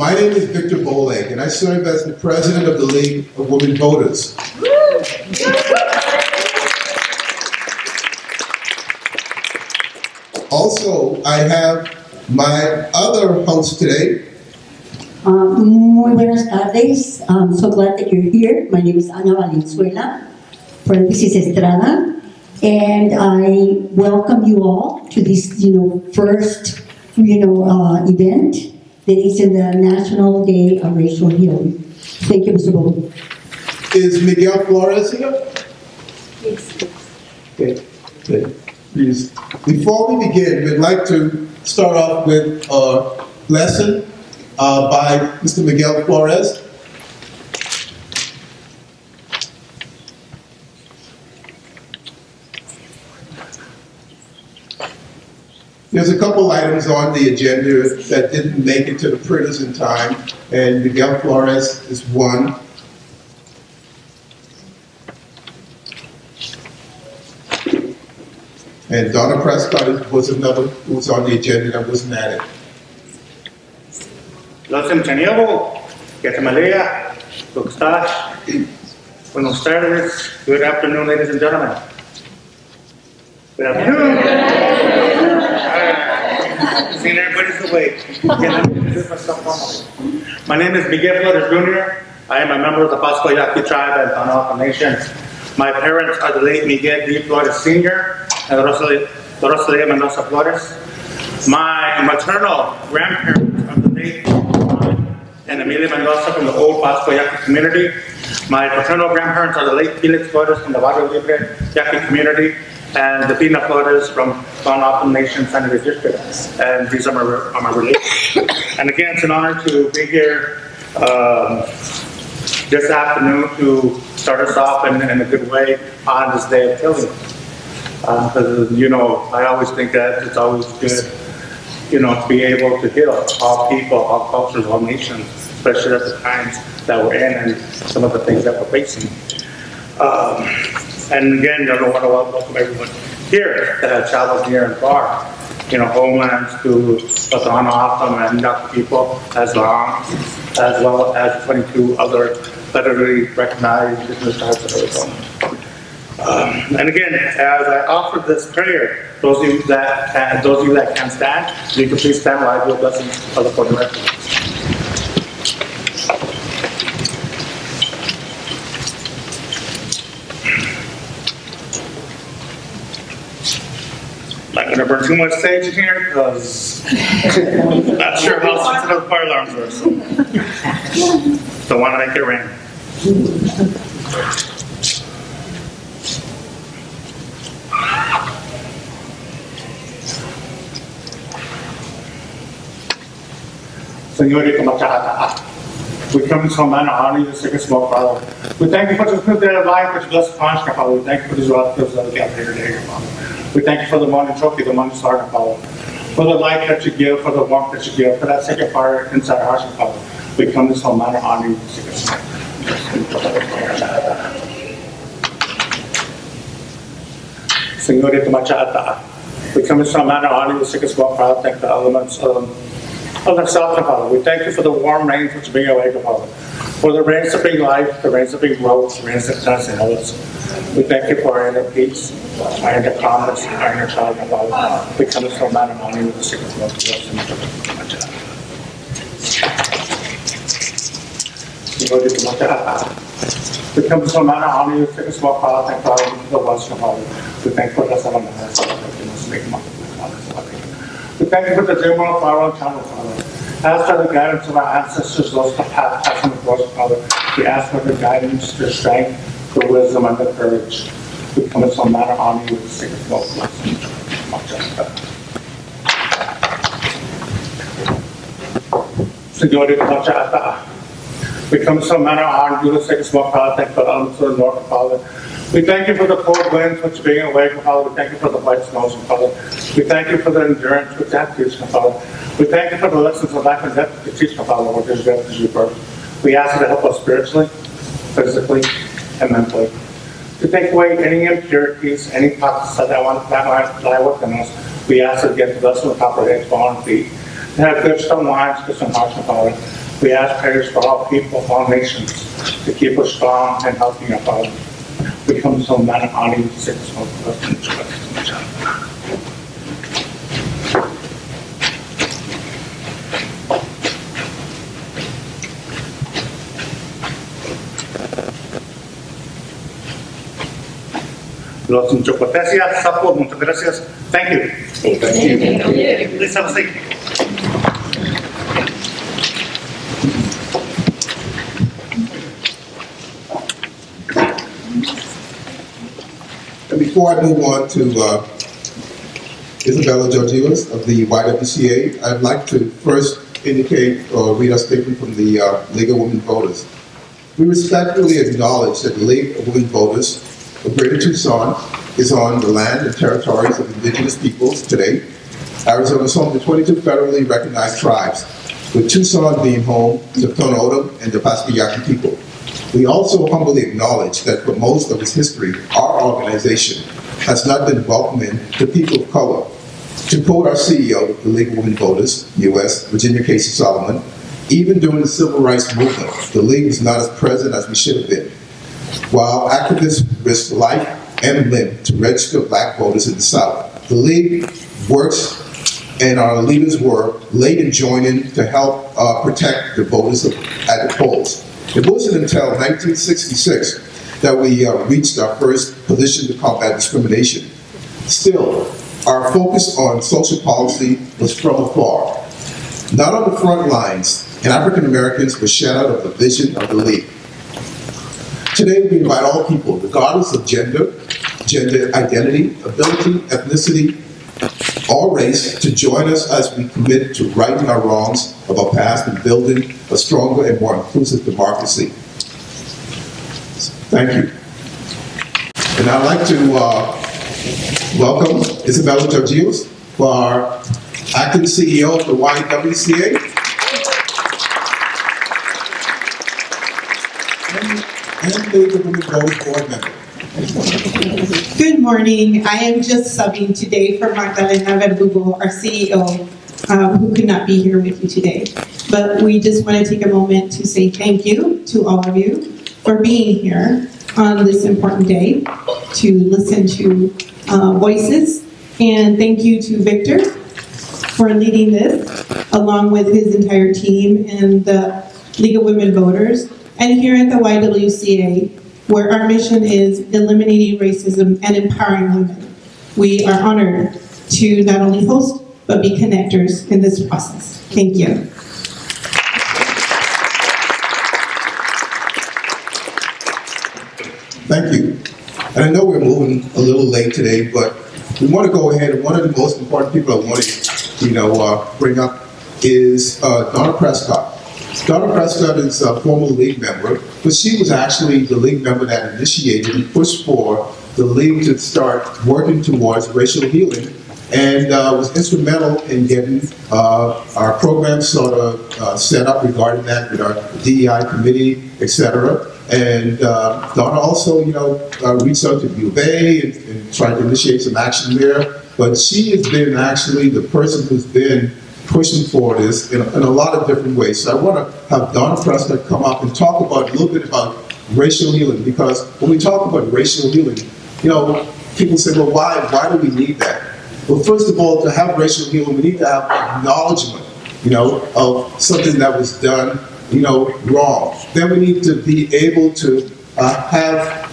My name is Victor Bowleg, and I serve as the president of the League of Women Voters. Also, I have my other host today. Muy buenas tardes. I'm so glad that you're here. My name is Valenzuela, parentheses Estrada, and I welcome you all to this, first, event that is in the National Day of Racial Healing. Thank you, Mr. Bowleg. Is Miguel Flores here? Yes. Okay. Good. Please. Before we begin, we'd like to start off with a lesson by Mr. Miguel Flores. There's a couple items on the agenda that didn't make it to the printers in time, and Miguel Flores is one. And Donna Prescott was another who was on the agenda that wasn't added. Buenos tardes. Good afternoon, ladies and gentlemen. Good afternoon. Seeing everybody's awake. My name is Miguel Flores Jr. I am a member of the Pasco-Yaqui tribe and Tohono Nation. My parents are the late Miguel D. Flores Sr. and Rosalia Mendoza Flores. My maternal grandparents are the late and Emilia Mendoza from the old Pasco-Yaqui community. My paternal grandparents are the late Felix Flores from the YWCA community, and the Pima Flores from Tohono Nation Sanitary District. And these are my relations. And again, it's an honor to be here this afternoon to start us off in a good way on this day of healing. Because, I always think that it's always good, to be able to heal all people, all cultures, all nations, especially at the times that we're in and some of the things that we're facing. And again, I want to welcome everyone here that have traveled near and far, homelands to Tohono and Native people, as well as 22 other federally recognized indigenous tribes of Arizona. And again, as I offer this prayer, those of you that can stand, you can please stand while I do a blessing of the Port of Refuge. Not going to burn too much sage in here because I'm not sure how sensitive the fire alarms are. So don't want to make it rain. Señorita Machata, we come to man honor you, sick and small Father. We thank you for this good day of life, which blessed conscience, Father. We thank you for these relatives that we got here today, Father. We thank you for the morning trophy, the morning sergeant, Father. For the light that you give, for the warmth that you give, for that second fire inside our hearts, Father. We come to this man honor you, sick and small. Señorita Machata, we come to this man honor you, sick and small Father. Thank the elements of the south, Father. We thank you for the warm rains which bring away, Father. For the rains that bring life, the rains that bring growth, the rains that touch and heal us. We thank you for our inner peace, our inner calmness, our inner child, Father. We come to some man and honor with the sickness of the we come to some man and honor with the sickness of Father. Thank God for the Western Father. We thank you for the Son of Man. We thank you for the general flower and channel, Father. Ask for the guidance of our ancestors, those that have passed on the course, Father. We ask for the guidance, the strength, the wisdom, and the courage. We come in some manner on you with the sickness of blessing. Señorita Machata, we come in some manner on you with the sickness of Father. Thank you for the elements of the north, Father. We thank you for the cold winds which being away from Father. We thank you for the white snows, Father. We thank you for the endurance which that teaches, Father. We thank you for the lessons of life and death that teach, Father, which is death is rebirth. We ask you to help us spiritually, physically, and mentally. To take away any impurities, any toxins that might lie within us. We ask you again to bless with proper heads, bone, and feet. To have good strong minds, good strong hearts, Father. We ask prayers for all people, all nations, to keep us strong and healthy and following. We come so many honey, six of Los mucho gracias, Sapo, muchas gracias. Thank you. Thank you. Please have a seat. And before I move on to Isabel Georgelos of the YWCA, I'd like to first indicate or read a statement from the League of Women Voters. We respectfully acknowledge that the League of Women Voters of Greater Tucson is on the land and territories of indigenous peoples today. Arizona is home to 22 federally recognized tribes, with Tucson being home to Tohono and the Pascayaki people. We also humbly acknowledge that for most of its history, our organization has not been welcoming to people of color. To quote our CEO of the League of Women Voters, U.S., Virginia Casey Solomon, even during the Civil Rights Movement, the League was not as present as we should have been. While activists risked life and limb to register black voters in the South, the League works and our leaders were late in joining to help protect the voters at the polls. It wasn't until 1966 that we reached our first position to combat discrimination. Still, our focus on social policy was from afar. Not on the front lines, and African Americans were shut out of the vision of the League. Today, we invite all people, regardless of gender, gender identity, ability, ethnicity, or race, to join us as we commit to righting our wrongs of our past and building a stronger and more inclusive democracy. Thank you. And I'd like to welcome Isabel Georgelos, who our acting CEO of the YWCA. And League of Women Voters board member. Good morning. I am just subbing today for Magdalena Verdugo, our CEO, who could not be here with you today. But we just want to take a moment to say thank you to all of you for being here on this important day to listen to voices. And thank you to Victor for leading this, along with his entire team and the League of Women Voters. And here at the YWCA, where our mission is eliminating racism and empowering women. We are honored to not only host, but be connectors in this process. Thank you. Thank you. And I know we're moving a little late today, but we want to go ahead, and one of the most important people I want to bring up is Donna Prescott. Donna Prescott is a former League member, but she was actually the League member that initiated and pushed for the League to start working towards racial healing, and was instrumental in getting our program sort of set up regarding that with our DEI committee, etc. And Donna also, reached out to U of A and tried to initiate some action there. But she has been actually the person who's been pushing for this in a lot of different ways. So I want to have Donna Prescott come up and talk about a little bit about racial healing, because when we talk about racial healing, people say, well, why do we need that? Well, first of all, to have racial healing, we need to have acknowledgement, of something that was done, wrong. Then we need to be able to have,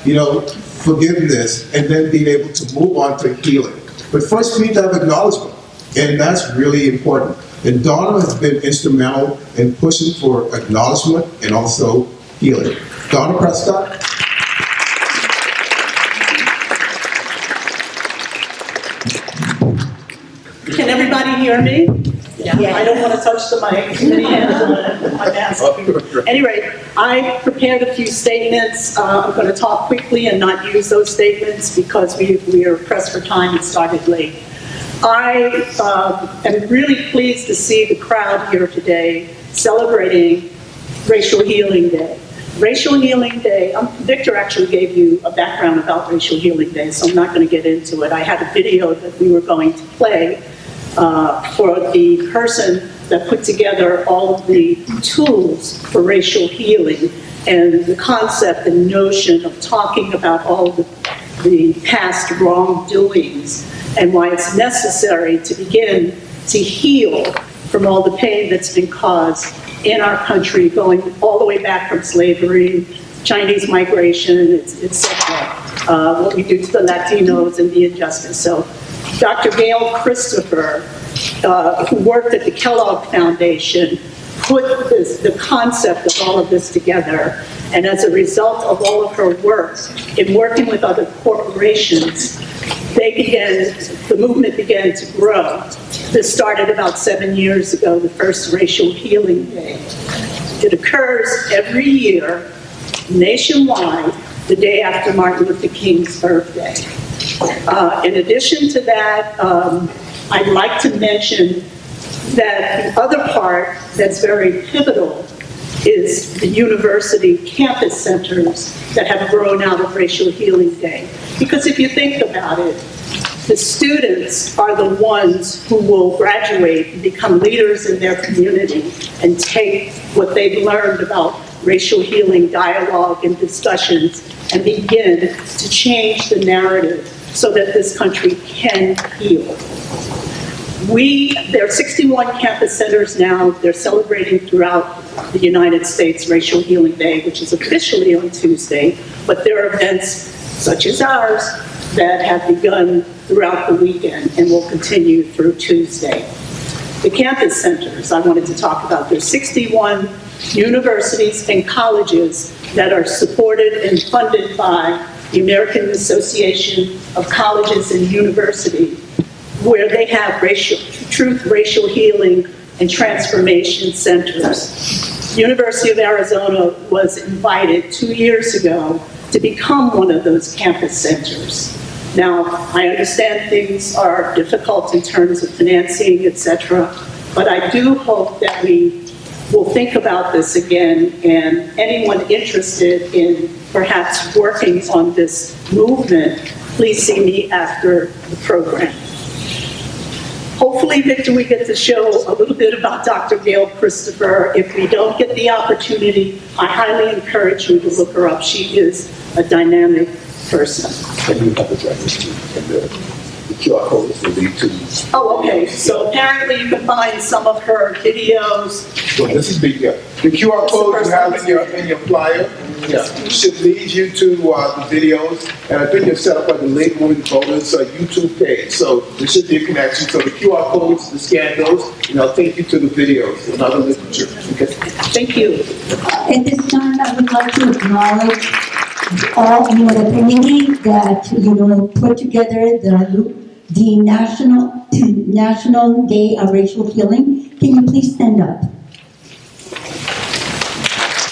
forgiveness, and then be able to move on to healing. But first, we need to have acknowledgement, and that's really important. And Donna has been instrumental in pushing for acknowledgement and also healing. Donna Prescott. Can everybody hear me? Yeah. I don't want to touch the mic. My mask. Anyway, I prepared a few statements. I'm going to talk quickly and not use those statements because we are pressed for time and started late. I am really pleased to see the crowd here today celebrating Racial Healing Day. Racial Healing Day, Victor actually gave you a background about Racial Healing Day, so I'm not going to get into it. I had a video that we were going to play for the person that put together all of the tools for racial healing and the concept and notion of talking about all the past wrongdoings and why it's necessary to begin to heal from all the pain that's been caused in our country, going all the way back from slavery, Chinese migration, etc. What we do to the Latinos and the injustice. So Dr. Gail Christopher, who worked at the Kellogg Foundation, put the concept of all of this together. And as a result of all of her work in working with other corporations, the movement began to grow. This started about 7 years ago, the first Racial Healing Day. It occurs every year, nationwide, the day after Martin Luther King's birthday. In addition to that, I'd like to mention that the other part that's very pivotal is the university campus centers that have grown out of Racial Healing Day. Because if you think about it, the students are the ones who will graduate and become leaders in their community and take what they've learned about racial healing dialogue and discussions and begin to change the narrative so that this country can heal. There are 61 campus centers now. They're celebrating throughout the United States Racial Healing Day, which is officially on Tuesday, but there are events such as ours that have begun throughout the weekend and will continue through Tuesday. The campus centers I wanted to talk about. There's 61 universities and colleges that are supported and funded by the American Association of Colleges and Universities, where they have truth, racial healing, and transformation centers. University of Arizona was invited 2 years ago to become one of those campus centers. Now, I understand things are difficult in terms of financing, etc., but I do hope that we will think about this again, and anyone interested in perhaps working on this movement, please see me after the program. Hopefully, Victor, we get to show a little bit about Dr. Gail Christopher. If we don't get the opportunity, I highly encourage you to look her up. She is a dynamic person. And you have the address too, and the QR code will lead to. Oh, okay. So apparently you can find some of her videos. Well, this is the QR code you have in your flyer. Yeah, should lead you to the videos, and I think you've set up like the League of Women Voters YouTube page, so there should be a connection. So the QR codes, to scan those, and I'll take you to the videos and other literature. Okay. Thank you. At this time, I would like to acknowledge all the committee that put together the National Day of Racial Healing. Can you please stand up?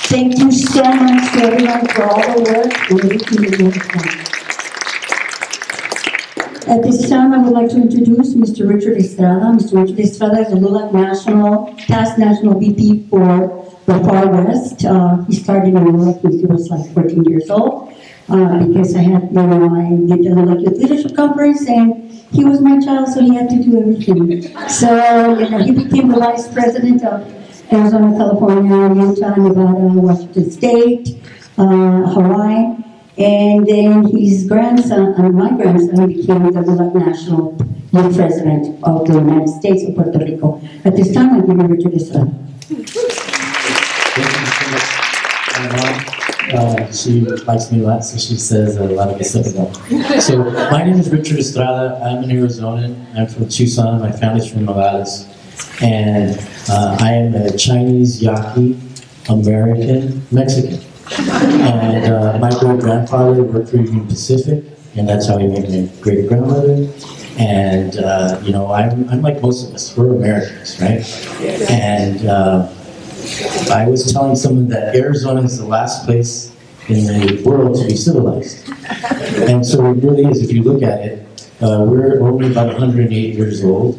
Thank you so much to everyone for all the work and everything that you have done. At this time, I would like to introduce Mr. Richard Estrada. Mr. Richard Estrada is a LULAC past national VP for the Far West. He started in LULAC when he was like 14 years old because I did the LULAC Youth Leadership Conference, and he was my child, so he had to do everything. So, he became the vice president of Arizona, California, Utah, Nevada, Washington State, Hawaii, and then his grandson, my grandson, became the LULAC National Youth President of the United States of Puerto Rico. At this time, I give you Richard Estrada. She likes me a lot, so she says a lot of good stuff about me. So, my name is Richard Estrada. I'm an Arizonan. I'm from Tucson. My family's from Nogales. And I am a Chinese, Yaqui, American, Mexican. And my great-grandfather worked for Union Pacific, and that's how he made my great-grandmother. And, I'm like most of us. We're Americans, right? And I was telling someone that Arizona is the last place in the world to be civilized. And so it really is, if you look at it, we're only about 108 years old.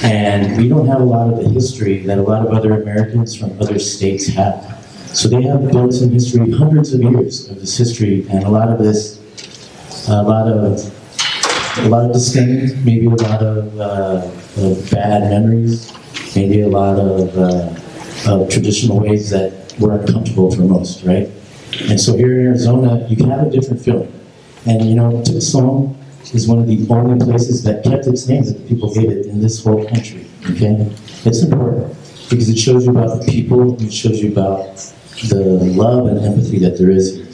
And we don't have a lot of the history that a lot of other Americans from other states have. So they have built some history, hundreds of years of this history, and a lot of disdain, maybe a lot of bad memories. maybe a lot of traditional ways that were uncomfortable for most, right? And so here in Arizona, you can have a different feeling. And you know, Tucson is one of the only places that kept its name that the people gave it in this whole country, okay? It's important because it shows you about the people, and it shows you about the love and empathy that there is here.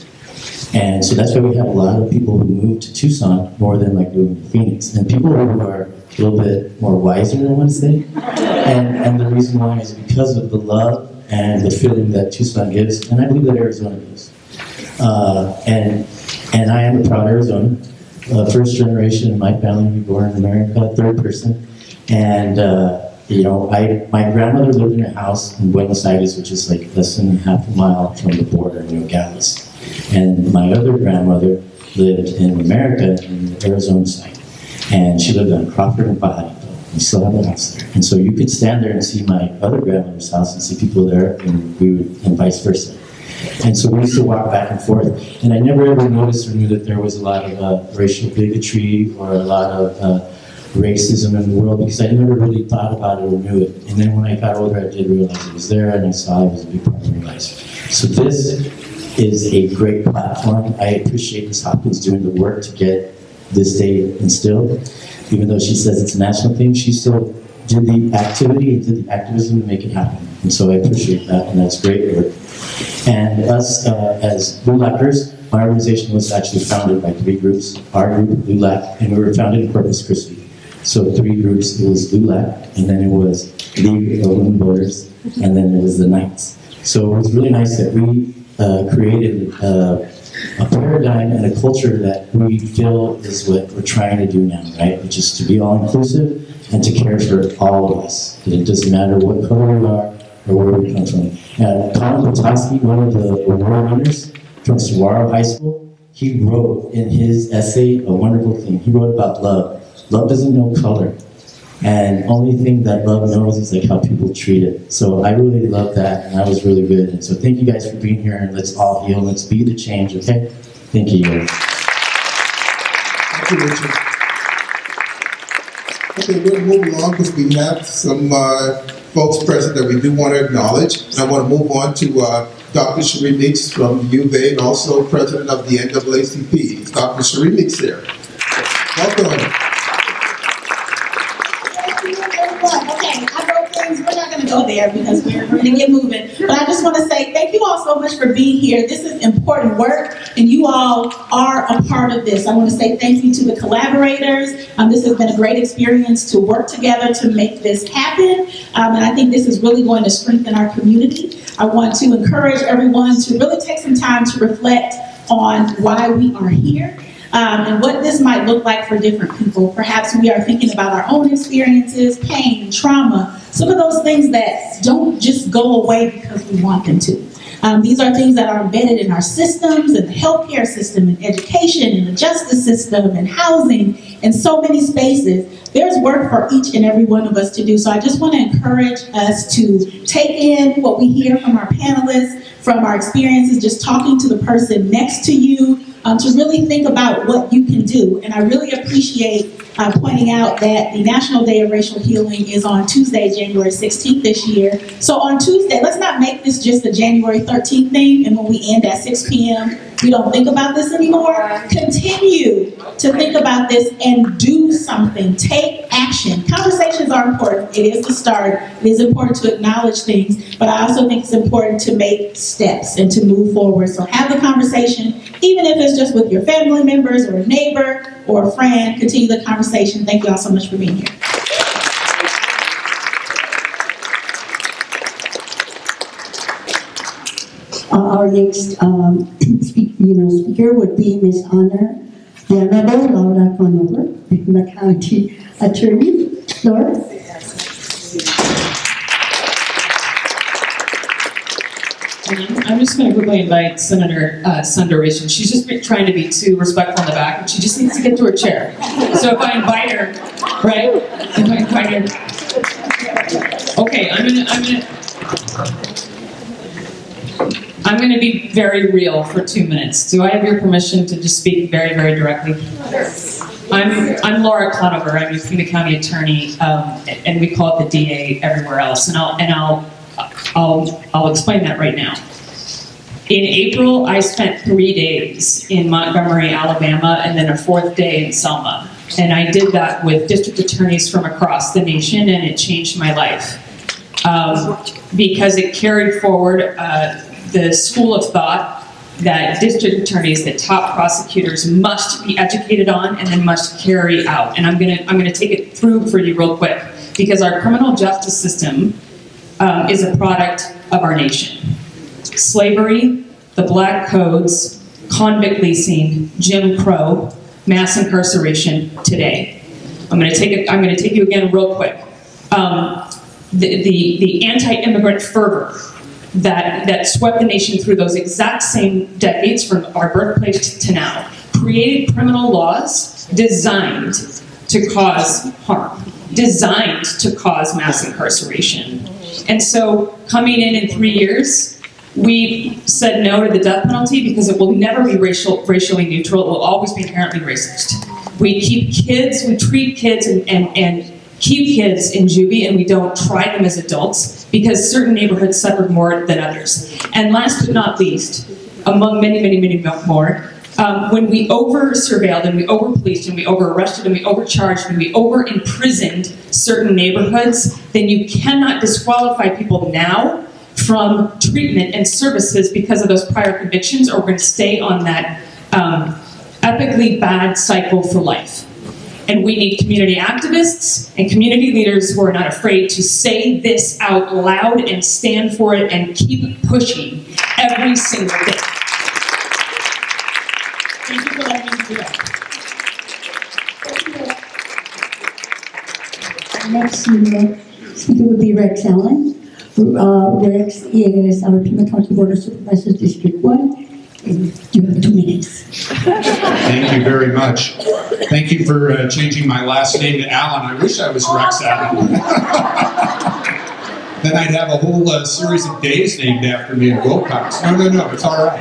And so that's why we have a lot of people who move to Tucson more than like moving to Phoenix. And people who are a little bit more wiser, I want to say. And the reason why is because of the love and the feeling that Tucson gives, and I believe that Arizona gives. And I am a proud Arizonan. First generation in my family, born in America, third person. And you know, my grandmother lived in a house in Buenos Aires, which is like less than half a mile from the border in Nogales. And my other grandmother lived in America, in the Arizona side. And she lived on Crawford and Baja. We still have a house there. And so you could stand there and see my other grandmother's house and see people there, and vice versa. And so we used to walk back and forth. And I never ever noticed or knew that there was a lot of racial bigotry or a lot of racism in the world, because I never really thought about it or knew it. And then when I got older, I did realize it was there, and I saw it was a big part of my life. So this is a great platform. I appreciate Ms. Hopkins doing the work to get this day instilled. Even though she says it's a national thing, she still did the activity and did the activism to make it happen. And so I appreciate that, and that's great work. And us, as LULACers, my organization was actually founded by 3 groups. Our group, LULAC, and we were founded in Corpus Christi. So 3 groups, it was LULAC, and then it was League of Women Voters, and then it was the Knights. So it was really nice that we created a paradigm and a culture that we feel is what we're trying to do now, right? Which is to be all-inclusive and to care for all of us. It doesn't matter what color we are or where we come from. Colin Potosky, one of the award winners from Saguaro High School, he wrote in his essay a wonderful thing. He wrote about love. Love doesn't know color. And only thing that love knows is like how people treat it. So I really love that, and that was really good. And so thank you guys for being here, and let's all heal. Let's be the change, okay? Thank you. Thank you, Richard. Okay, we'll move along because we have some folks present that we do want to acknowledge. And I want to move on to Dr. Cheree Meeks from U of A, and also president of the NAACP. Is Dr. Cheree Meeks there? Welcome. We're not going to go there because we're going to get moving. But I just want to say thank you all so much for being here. This is important work, and you all are a part of this. I want to say thank you to the collaborators. This has been a great experience to work together to make this happen. And I think this is really going to strengthen our community. I want to encourage everyone to really take some time to reflect on why we are here. And what this might look like for different people. Perhaps we are thinking about our own experiences, pain, trauma, some of those things that don't just go away because we want them to. These are things that are embedded in our systems, in the healthcare system, in education, in the justice system, in housing, in so many spaces. There's work for each and every one of us to do. So I just want to encourage us to take in what we hear from our panelists, from our experiences, just talking to the person next to you, to really think about what you can do. And I really appreciate pointing out that the National Day of Racial Healing is on Tuesday, January 16th this year. So on Tuesday, let's not make this just a January 13th thing, and when we end at 6 p.m., we don't think about this anymore. Continue to think about this and do something. Take action. Conversations are important. It is the start. It is important to acknowledge things, but I also think it's important to make steps and to move forward. So have the conversation, even if it's just with your family members or a neighbor or a friend. Continue the conversation. Thank you all so much for being here. Our next speaker would be Ms. Honor Honorable Laura Conover, the County Attorney. Laura? I'm just going to quickly invite Senator Sundareshan. She's just been trying to be too respectful in the back, and she just needs to get to her chair. So if I invite her, right? If I invite her. Okay, I'm going to be very real for 2 minutes. Do I have your permission to just speak very, very directly? Yes. I'm Laura Conover. I'm a Pima County attorney, and we call it the DA everywhere else. And I'll explain that right now. In April, I spent 3 days in Montgomery, Alabama, and then a 4th day in Selma. And I did that with district attorneys from across the nation, and it changed my life. Because it carried forward the school of thought that district attorneys, that top prosecutors must be educated on and then must carry out. And I'm gonna take it through for you real quick, because our criminal justice system is a product of our nation. Slavery, the black codes, convict leasing, Jim Crow, mass incarceration today. I'm gonna take you again real quick. The anti-immigrant fervor that swept the nation through those exact same decades from our birthplace to now created criminal laws designed to cause harm, designed to cause mass incarceration. And so coming in 3 years, we said no to the death penalty because it will never be racially neutral. It will always be inherently racist. We keep kids, we treat kids and keep kids in juvie, and we don't try them as adults because certain neighborhoods suffered more than others. And last but not least, among many, many, many more, when we over-surveilled and we over-policed and we over-arrested and we overcharged and we over-imprisoned certain neighborhoods, then you cannot disqualify people now from treatment and services because of those prior convictions, or we're going to stay on that epically bad cycle for life. And we need community activists and community leaders who are not afraid to say this out loud and stand for it and keep pushing every single day. Thank you for letting me do that. Next speaker will be Rex Allen. Rex is our Pima County Board of Supervisors, District 1. And you have 2 minutes. Thank you very much. Thank you for changing my last name to Allen. I wish I was Rex Allen. Then I'd have a whole series of days named after me in Wilcox. No, it's all right.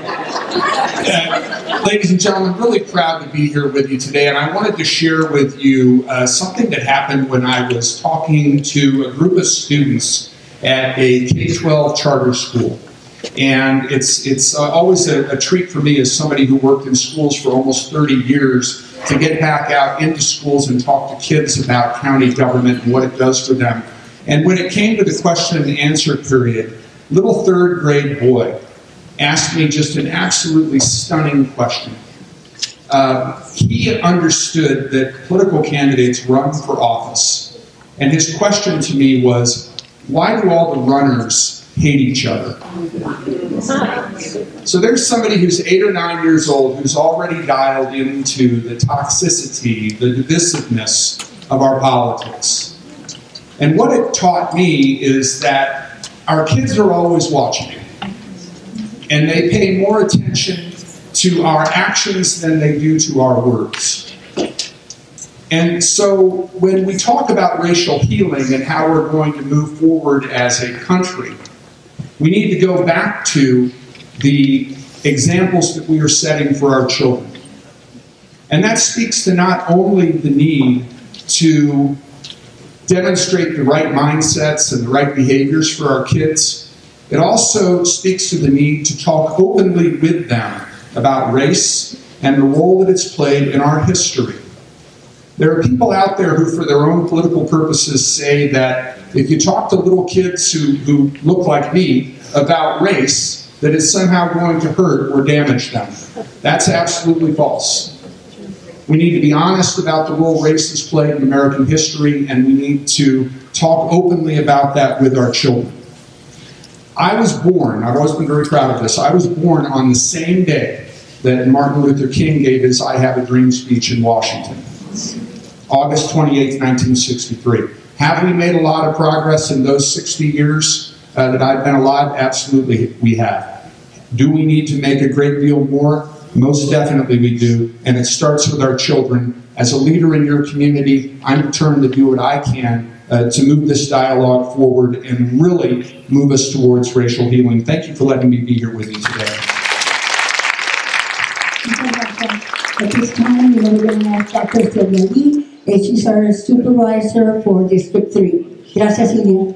Ladies and gentlemen, really proud to be here with you today, and I wanted to share with you something that happened when I was talking to a group of students at a K-12 charter school. And it's always a treat for me as somebody who worked in schools for almost 30 years to get back out into schools and talk to kids about county government and what it does for them. And when it came to the question and answer period, little 3rd grade boy asked me just an absolutely stunning question. He understood that political candidates run for office. And his question to me was, why do all the runners hate each other? So there's somebody who's 8 or 9 years old who's already dialed into the toxicity, the divisiveness of our politics. And what it taught me is that our kids are always watching. And they pay more attention to our actions than they do to our words. And so when we talk about racial healing and how we're going to move forward as a country, we need to go back to the examples that we are setting for our children. And that speaks to not only the need to demonstrate the right mindsets and the right behaviors for our kids, it also speaks to the need to talk openly with them about race and the role that it's played in our history. There are people out there who, for their own political purposes, say that if you talk to little kids who look like me about race, that it's somehow going to hurt or damage them. That's absolutely false. We need to be honest about the role race has played in American history, and we need to talk openly about that with our children. I was born, I've always been very proud of this, I was born on the same day that Martin Luther King gave his I Have a Dream speech in Washington. August 28, 1963. Have we made a lot of progress in those 60 years that I've been alive? Absolutely we have. Do we need to make a great deal more? Most definitely we do, and it starts with our children. As a leader in your community, I'm determined to do what I can to move this dialogue forward and really move us towards racial healing. Thank you for letting me be here with you today. At this time, you know, we're going to ask Dr. Sylvia, and she's our supervisor for District 3. Gracias, Sylvia.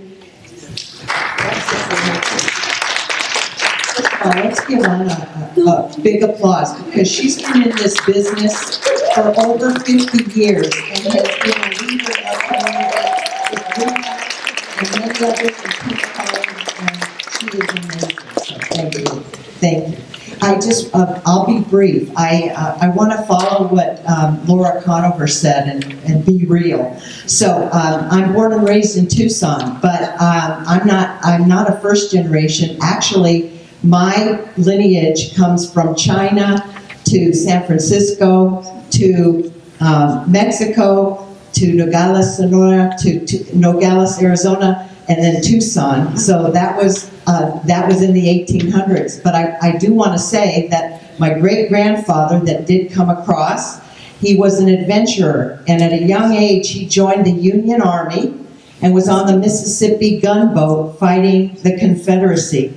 Let's give Anna a big applause because she's been in this business for over 50 years and has been a leader of the community and many others in Tucson, and she is amazing. So thank you. Thank you. I'll be brief. I want to follow what Laura Conover said and be real. So I'm born and raised in Tucson, but I'm not a first generation. Actually, my lineage comes from China to San Francisco to Mexico to Nogales, Sonora to Nogales, Arizona, and then Tucson. So that was in the 1800s. But I do want to say that my great-grandfather that did come across, he was an adventurer, and at a young age he joined the Union Army and was on the Mississippi gunboat fighting the Confederacy.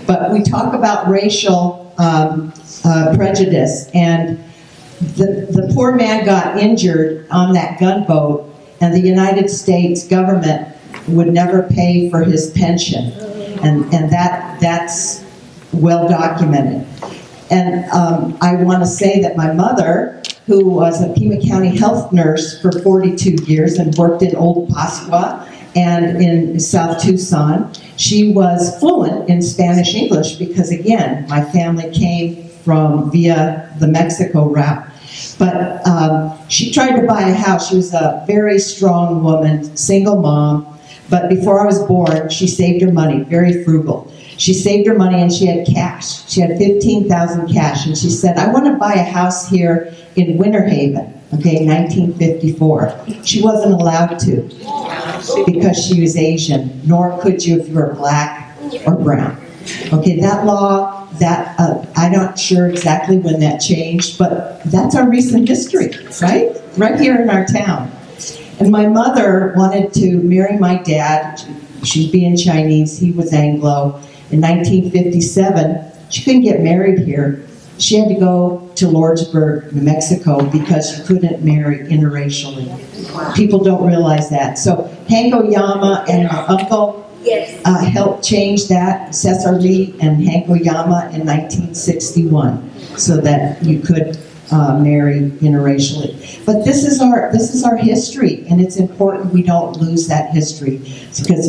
But we talk about racial prejudice, and the poor man got injured on that gunboat, and the United States government would never pay for his pension, and that's well documented. And I want to say that my mother, who was a Pima County health nurse for 42 years and worked in Old Pascua and in South Tucson, she was fluent in Spanish English because, again, my family came via the Mexico route. But she tried to buy a house. She was a very strong woman, single mom. But before I was born, she saved her money, very frugal. She saved her money and she had cash. She had $15,000 cash. And she said, I want to buy a house here in Winter Haven, okay, 1954. She wasn't allowed to because she was Asian, nor could you if you were black or brown. Okay, that law, I'm not sure exactly when that changed, but that's our recent history, right? Right here in our town. And my mother wanted to marry my dad. She's being Chinese, he was Anglo. In 1957, she couldn't get married here. She had to go to Lordsburg, New Mexico, because she couldn't marry interracially. People don't realize that. So Hank Oyama and our uncle helped change that, Cesar Lee and Hank Oyama in 1961, so that you could marry interracially. But this is our history, and it's important we don't lose that history because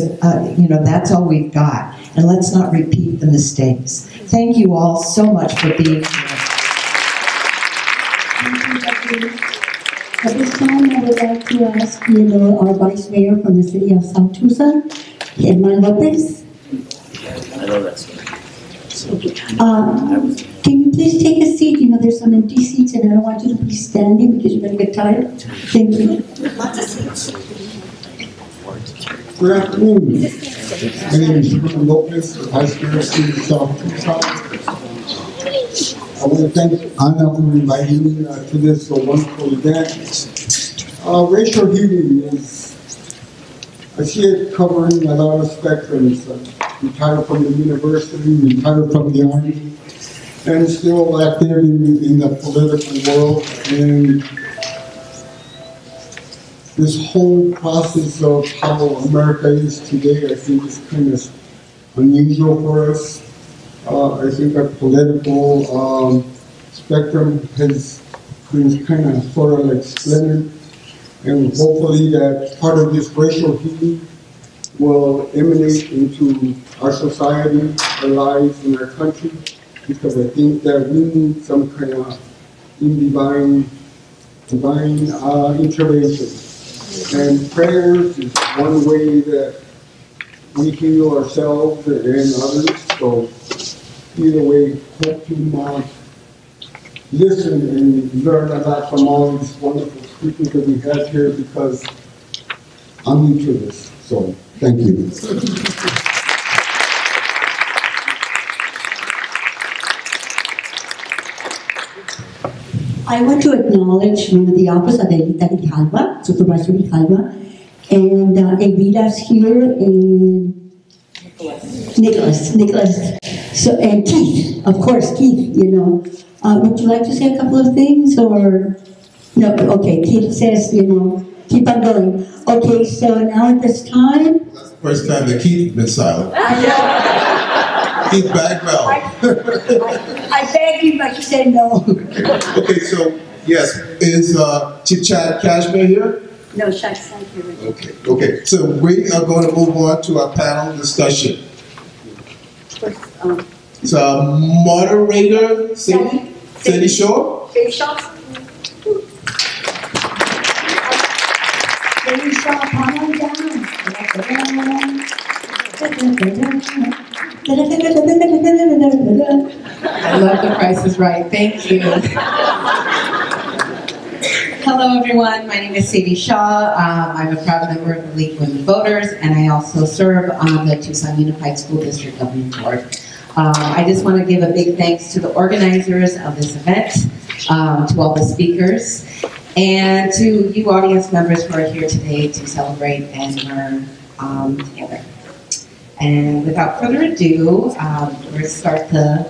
you know, that's all we've got. And let's not repeat the mistakes. Thank you all so much for being here. At this time, I would like to ask, you know, our Vice Mayor from the City of South Tucson, Herman Lopez. Can you please take a seat? You know, there's some empty seats, and I don't want you to be standing because you're going to get tired. Thank you. Good afternoon. My name is Herman Lopez, Vice Mayor of City of South Tucson. I want to thank Anna for inviting me to this wonderful event. Racial healing is, I see it covering a lot of spectrums. Retired from the university, retired from the army, and still active in the political world. And this whole process of how America is today, I think is kind of unusual for us. I think our political spectrum has been kind of sort of like splintered, and hopefully that part of this racial healing will emanate into our society, our lives, and our country, because I think that we need some kind of divine intervention. And prayers is one way that we heal ourselves and others. So either way, hope to listen and learn a lot from all these wonderful speakers that we have here, because I'm new to this. So thank you. I want to acknowledge, you know, the office of Grijalva, Supervisor Grijalva, and Evita's here, and Nicholas. So, and Keith, of course, Keith, you know. Would you like to say a couple of things, or? No, okay, Keith says, you know, keep on going. Okay, so now at this time. That's the first time that Keith been silent. Keith Bagwell. I begged you, but you said no. Okay, so, yes, is Chief Chad Kasmar here? No, Shaq's not here. Okay, so we are going to move on to our panel discussion. So, moderator, Sadie Shaw? Sadie Shaw? Sadie Shaw, come on down. I love The Price is Right. Thank you. Hello, everyone. My name is Sadie Shaw. I'm a proud member of the League of Women Voters, and I also serve on the Tucson Unified School District Governing Board. I just want to give a big thanks to the organizers of this event, to all the speakers, and to you audience members who are here today to celebrate and learn together. And without further ado, we'll start the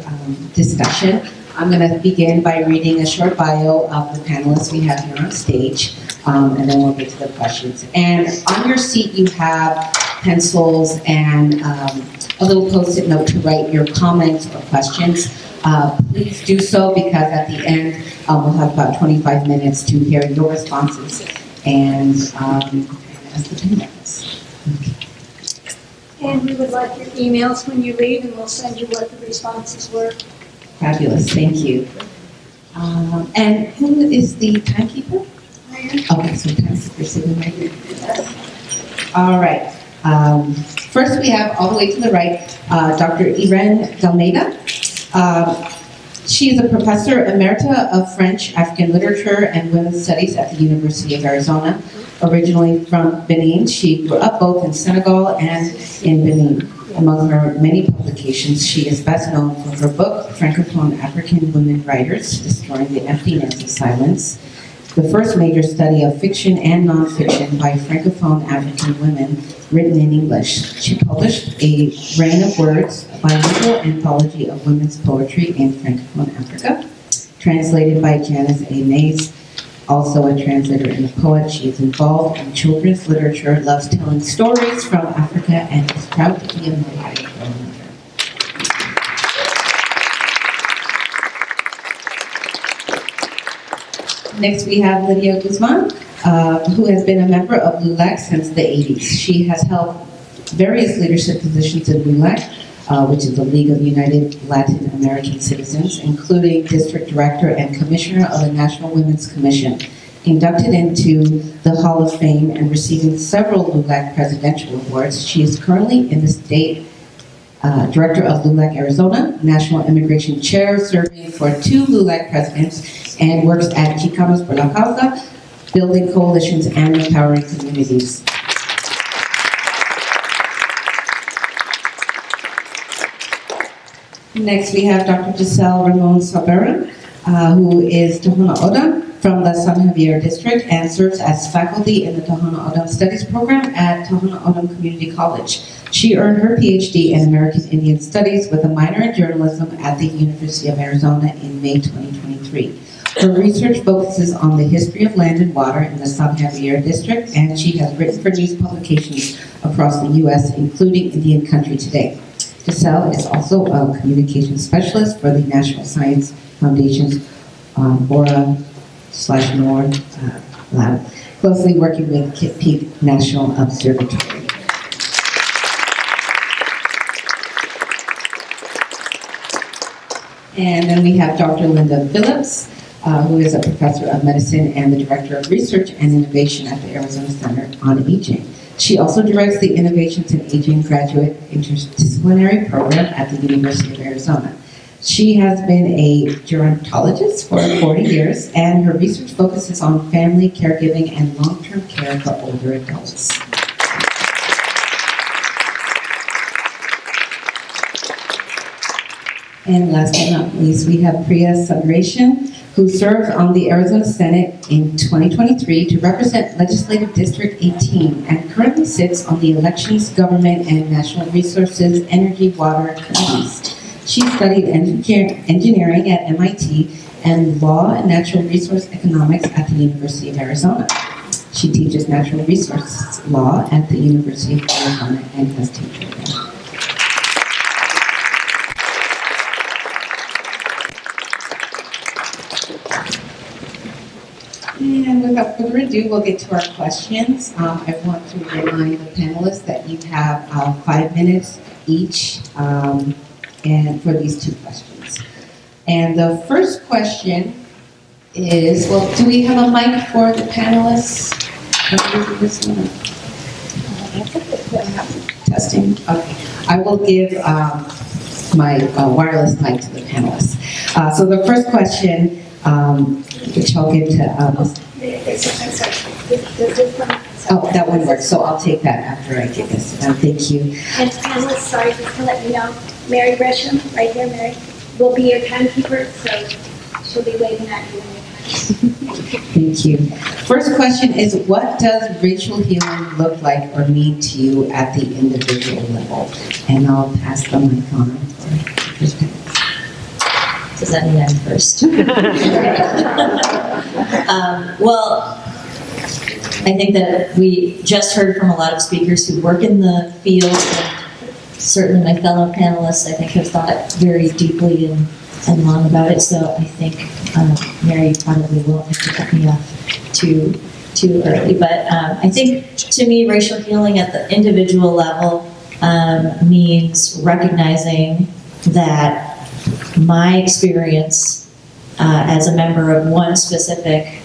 discussion. I'm going to begin by reading a short bio of the panelists we have here on stage, and then we'll get to the questions. And on your seat you have pencils and a little post-it note to write your comments or questions. Please do so, because at the end we'll have about 25 minutes to hear your responses and ask the panelists. And we would like your emails when you leave, and we'll send you what the responses were. Fabulous, thank you. And who is the timekeeper? I am. Okay, so timekeeper sitting right here. All right. First we have, all the way to the right, Dr. Irene Dalmeda. She is a professor emerita of French, African literature, and women's studies at the University of Arizona. Originally from Benin, she grew up both in Senegal and in Benin. Among her many publications, she is best known for her book, Francophone African Women Writers, Destroying the Emptiness of Silence, the first major study of fiction and nonfiction by Francophone African women written in English. She published A Reign of Words, a bilingual anthology of women's poetry in Francophone Africa, translated by Janice A. Mays. Also a translator and a poet, she is involved in children's literature, loves telling stories from Africa, and is proud to be a midwife. Next we have Lydia Guzman, who has been a member of LULAC since the 80s. She has held various leadership positions in LULAC, which is the League of United Latin American Citizens, including District Director and Commissioner of the National Women's Commission, inducted into the Hall of Fame and receiving several LULAC presidential awards. She is currently in the state Director of LULAC Arizona, National Immigration Chair, serving for 2 LULAC presidents, and works at Chicanos por la Causa, building coalitions and empowering communities. Next, we have Dr. Jacelle Ramon-Sauberan, who is Tohono O'odham from the San Xavier District and serves as faculty in the Tohono O'odham Studies program at Tohono O'odham Community College. She earned her PhD in American Indian Studies with a minor in journalism at the University of Arizona in May 2023. Her research focuses on the history of land and water in the San Xavier District, and she has written for news publications across the U.S., including Indian Country Today. Jacelle is also a communications specialist for the National Science Foundation's Aura/NOR lab, closely working with Kit Peak National Observatory. And then we have Dr. Linda Phillips, who is a professor of medicine and the director of research and innovation at the Arizona Center on Aging. She also directs the Innovations in Aging Graduate Interdisciplinary Program at the University of Arizona. She has been a gerontologist for 40 years, and her research focuses on family caregiving and long-term care for older adults. And last but not least, we have Priya Sundareshan, who served on the Arizona Senate in 2023 to represent Legislative District 18 and currently sits on the Elections, Government, and National Resources, Energy, Water committees. She studied engineering at MIT and Law and Natural Resource Economics at the University of Arizona. She teaches natural resource law at the University of Arizona and has teacher there. And without further ado, we'll get to our questions. I want to remind the panelists that you have 5 minutes each and for these 2 questions. And the first question is, well, do we have a mic for the panelists? Testing. Okay. I will give my wireless mic to the panelists. So the first question, which I'll give to oh, that one works. So I'll take that after I get this. Thank you. And panelists, sorry, just to let you know, Mary Gresham, right here, Mary, will be your timekeeper, so she'll be waving at you when you're time. Thank you. First question is, what does racial healing look like or mean to you at the individual level? And I'll pass the mic on. Does that mean I'm first? Well, I think that we just heard from a lot of speakers who work in the field, and certainly my fellow panelists, I think, have thought very deeply and long about it. So I think Mary probably won't have to cut me off too early. But I think, to me, racial healing at the individual level means recognizing that my experience as a member of one specific,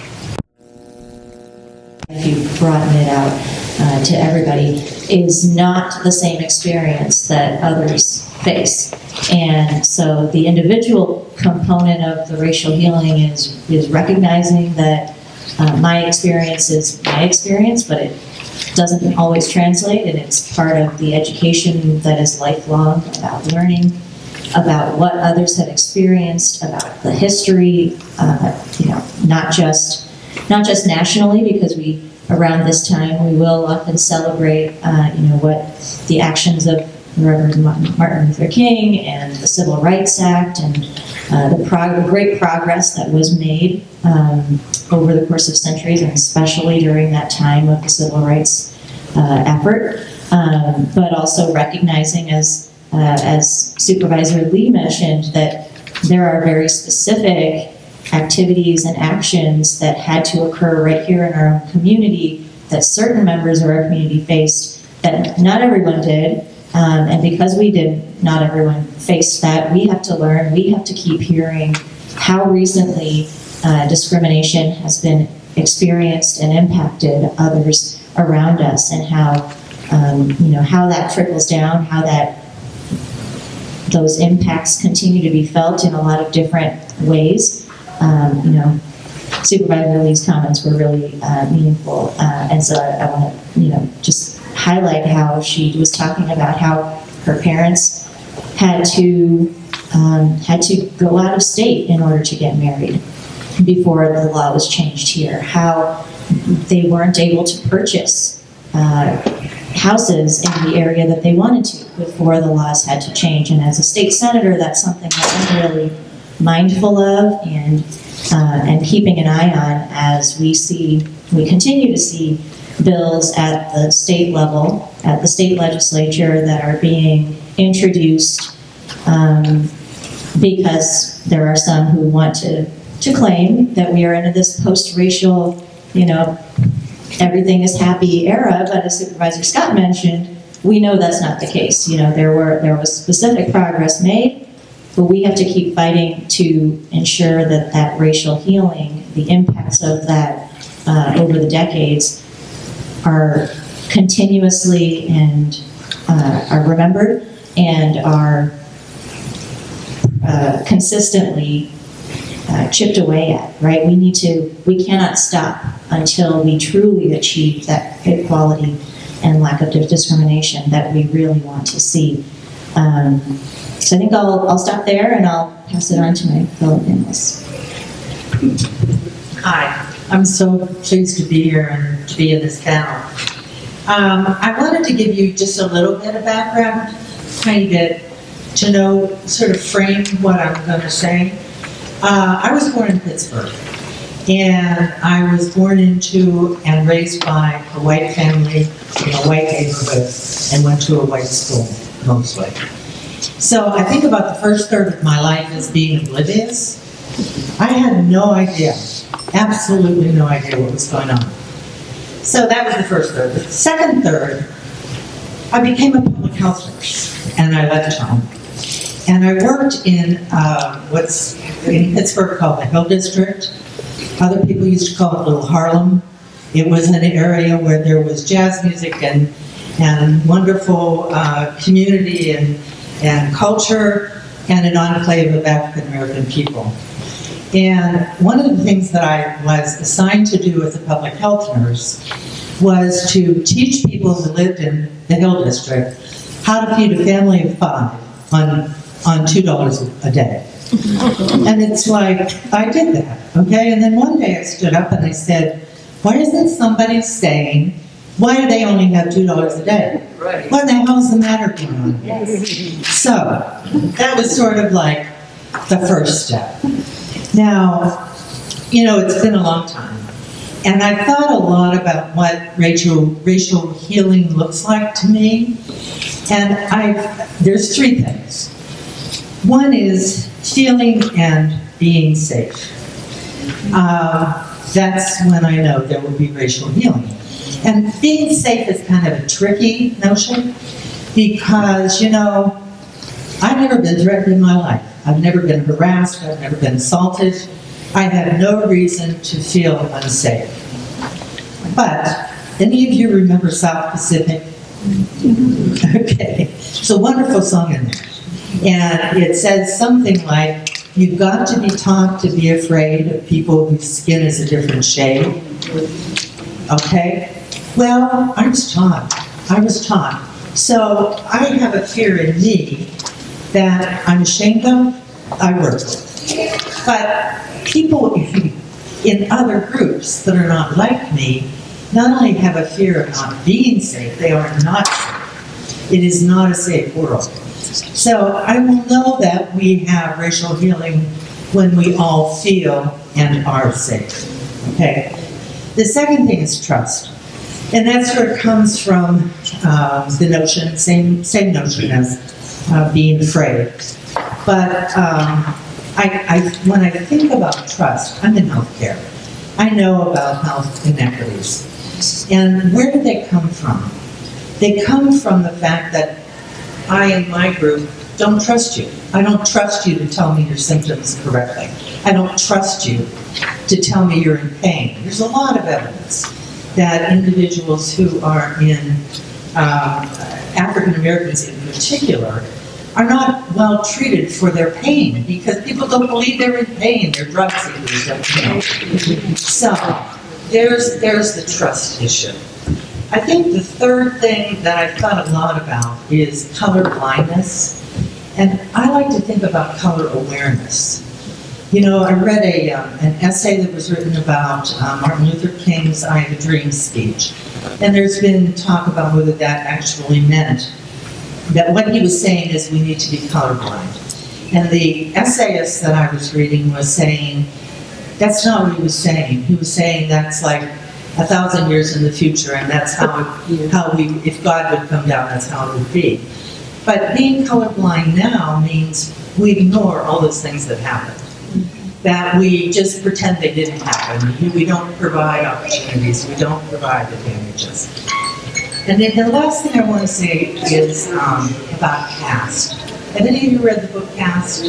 if you've broadened it out to everybody, is not the same experience that others face. And so the individual component of the racial healing is recognizing that my experience is my experience, but it doesn't always translate, and it's part of the education that is lifelong about learning about what others have experienced, about the history, not just nationally, because around this time we will often celebrate, what the actions of Reverend Martin Luther King and the Civil Rights Act and the great progress that was made over the course of centuries, and especially during that time of the civil rights effort, but also recognizing, as Supervisor Lee mentioned, that there are very specific activities and actions that had to occur right here in our own community that certain members of our community faced that not everyone did. And because we did, not everyone faced that, we have to learn, we have to keep hearing how recently discrimination has been experienced and impacted others around us, and how, how that trickles down, how those impacts continue to be felt in a lot of different ways. Supervisor Lee's comments were really meaningful, and so I want to, just highlight how she was talking about how her parents had to go out of state in order to get married before the law was changed here. How they weren't able to purchase houses in the area that they wanted to before the laws had to change. And as a state senator, that's something that I'm really mindful of and keeping an eye on as we continue to see bills at the state level, at the state legislature, that are being introduced because there are some who want to claim that we are into this post-racial, everything is happy era, but as Supervisor Scott mentioned, we know that's not the case. There was specific progress made, but we have to keep fighting to ensure that racial healing, the impacts of that over the decades, are continuously and are remembered and are consistently chipped away at, right? We cannot stop until we truly achieve that equality and lack of discrimination that we really want to see. So I think I'll stop there and I'll pass it on to my fellow panelists. Hi, I'm so pleased to be here and to be in this panel. I wanted to give you just a little bit of background, tiny bit, to know, sort of frame what I'm going to say. I was born in Pittsburgh, and I was born into and raised by a white family in a white neighborhood and went to a white school, mostly. So I think about the first third of my life as being oblivious. I had no idea, absolutely no idea what was going on. So that was the first third. The second third, I became a public health nurse, and I left home. And I worked in what's in Pittsburgh called the Hill District. Other people used to call it Little Harlem. It was an area where there was jazz music and wonderful community and culture and an enclave of African American people. And one of the things that I was assigned to do as a public health nurse was to teach people who lived in the Hill District how to feed a family of 5 on $2 a day. And it's like, I did that, okay? And then one day I stood up and I said, why isn't somebody saying, why do they only have $2 a day? Right. What the hell is the matter going on? Yes. So, that was sort of like the first step. Now, you know, it's been a long time. And I thought a lot about what racial healing looks like to me. And there's 3 things. One is feeling and being safe. That's when I know there will be racial healing. And being safe is kind of a tricky notion because, you know, I've never been threatened in my life. I've never been harassed. I've never been assaulted. I have no reason to feel unsafe. But any of you remember South Pacific? Okay, it's a wonderful song in there. And it says something like, you've got to be taught to be afraid of people whose skin is a different shade. Okay? Well, I was taught. So I have a fear in me that I'm ashamed of, I work with. But people in other groups that are not like me not only have a fear of not being safe, they are not safe. It is not a safe world. So I will know that we have racial healing when we all feel and are safe. Okay? The second thing is trust. And that's where it comes from, the notion, same notion as being afraid. But when I think about trust, I'm in healthcare. I know about health inequities. And where do they come from? They come from the fact that I and my group don't trust you. I don't trust you to tell me your symptoms correctly. I don't trust you to tell me you're in pain. There's a lot of evidence that individuals who are in, African Americans in particular, are not well treated for their pain because people don't believe they're in pain. They're drug seekers, don't you know? So there's the trust issue. I think the third thing that I've thought a lot about is color blindness. And I like to think about color awareness. You know, I read an essay that was written about Martin Luther King's I Have a Dream speech. And there's been talk about whether that actually meant that what he was saying is we need to be colorblind. And the essayist that I was reading was saying, that's not what he was saying. He was saying that's like 1,000 years in the future, and that's how we, if God would come down, that's how it would be. But being colorblind now means we ignore all those things that happened. That we just pretend they didn't happen. We don't provide opportunities. We don't provide advantages. And then the last thing I want to say is about caste. Have any of you read the book Caste?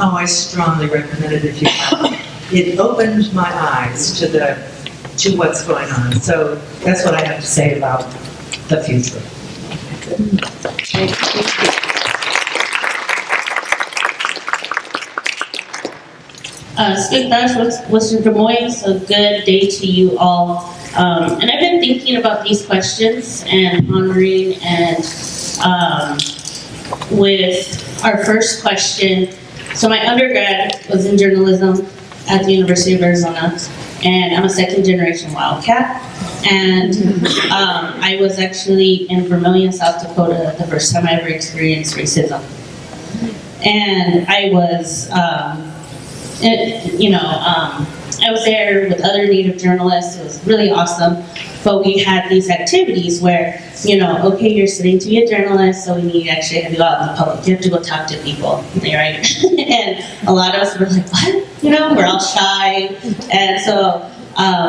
Oh, I strongly recommend it if you haven't. It opened my eyes to what's going on. So that's what I have to say about the future. Western Des Moines, a good day to you all. And I've been thinking about these questions and pondering, and with our first question, so my undergrad was in journalism at the University of Arizona, and I'm a second-generation Wildcat, and I was actually in Vermillion, South Dakota, the first time I ever experienced racism. And I was I was there with other Native journalists. It was really awesome. But we had these activities where, okay, you're studying to be a journalist, so we need to actually have you out in the public. You have to go talk to people, right? And a lot of us were like, what? We're all shy. And so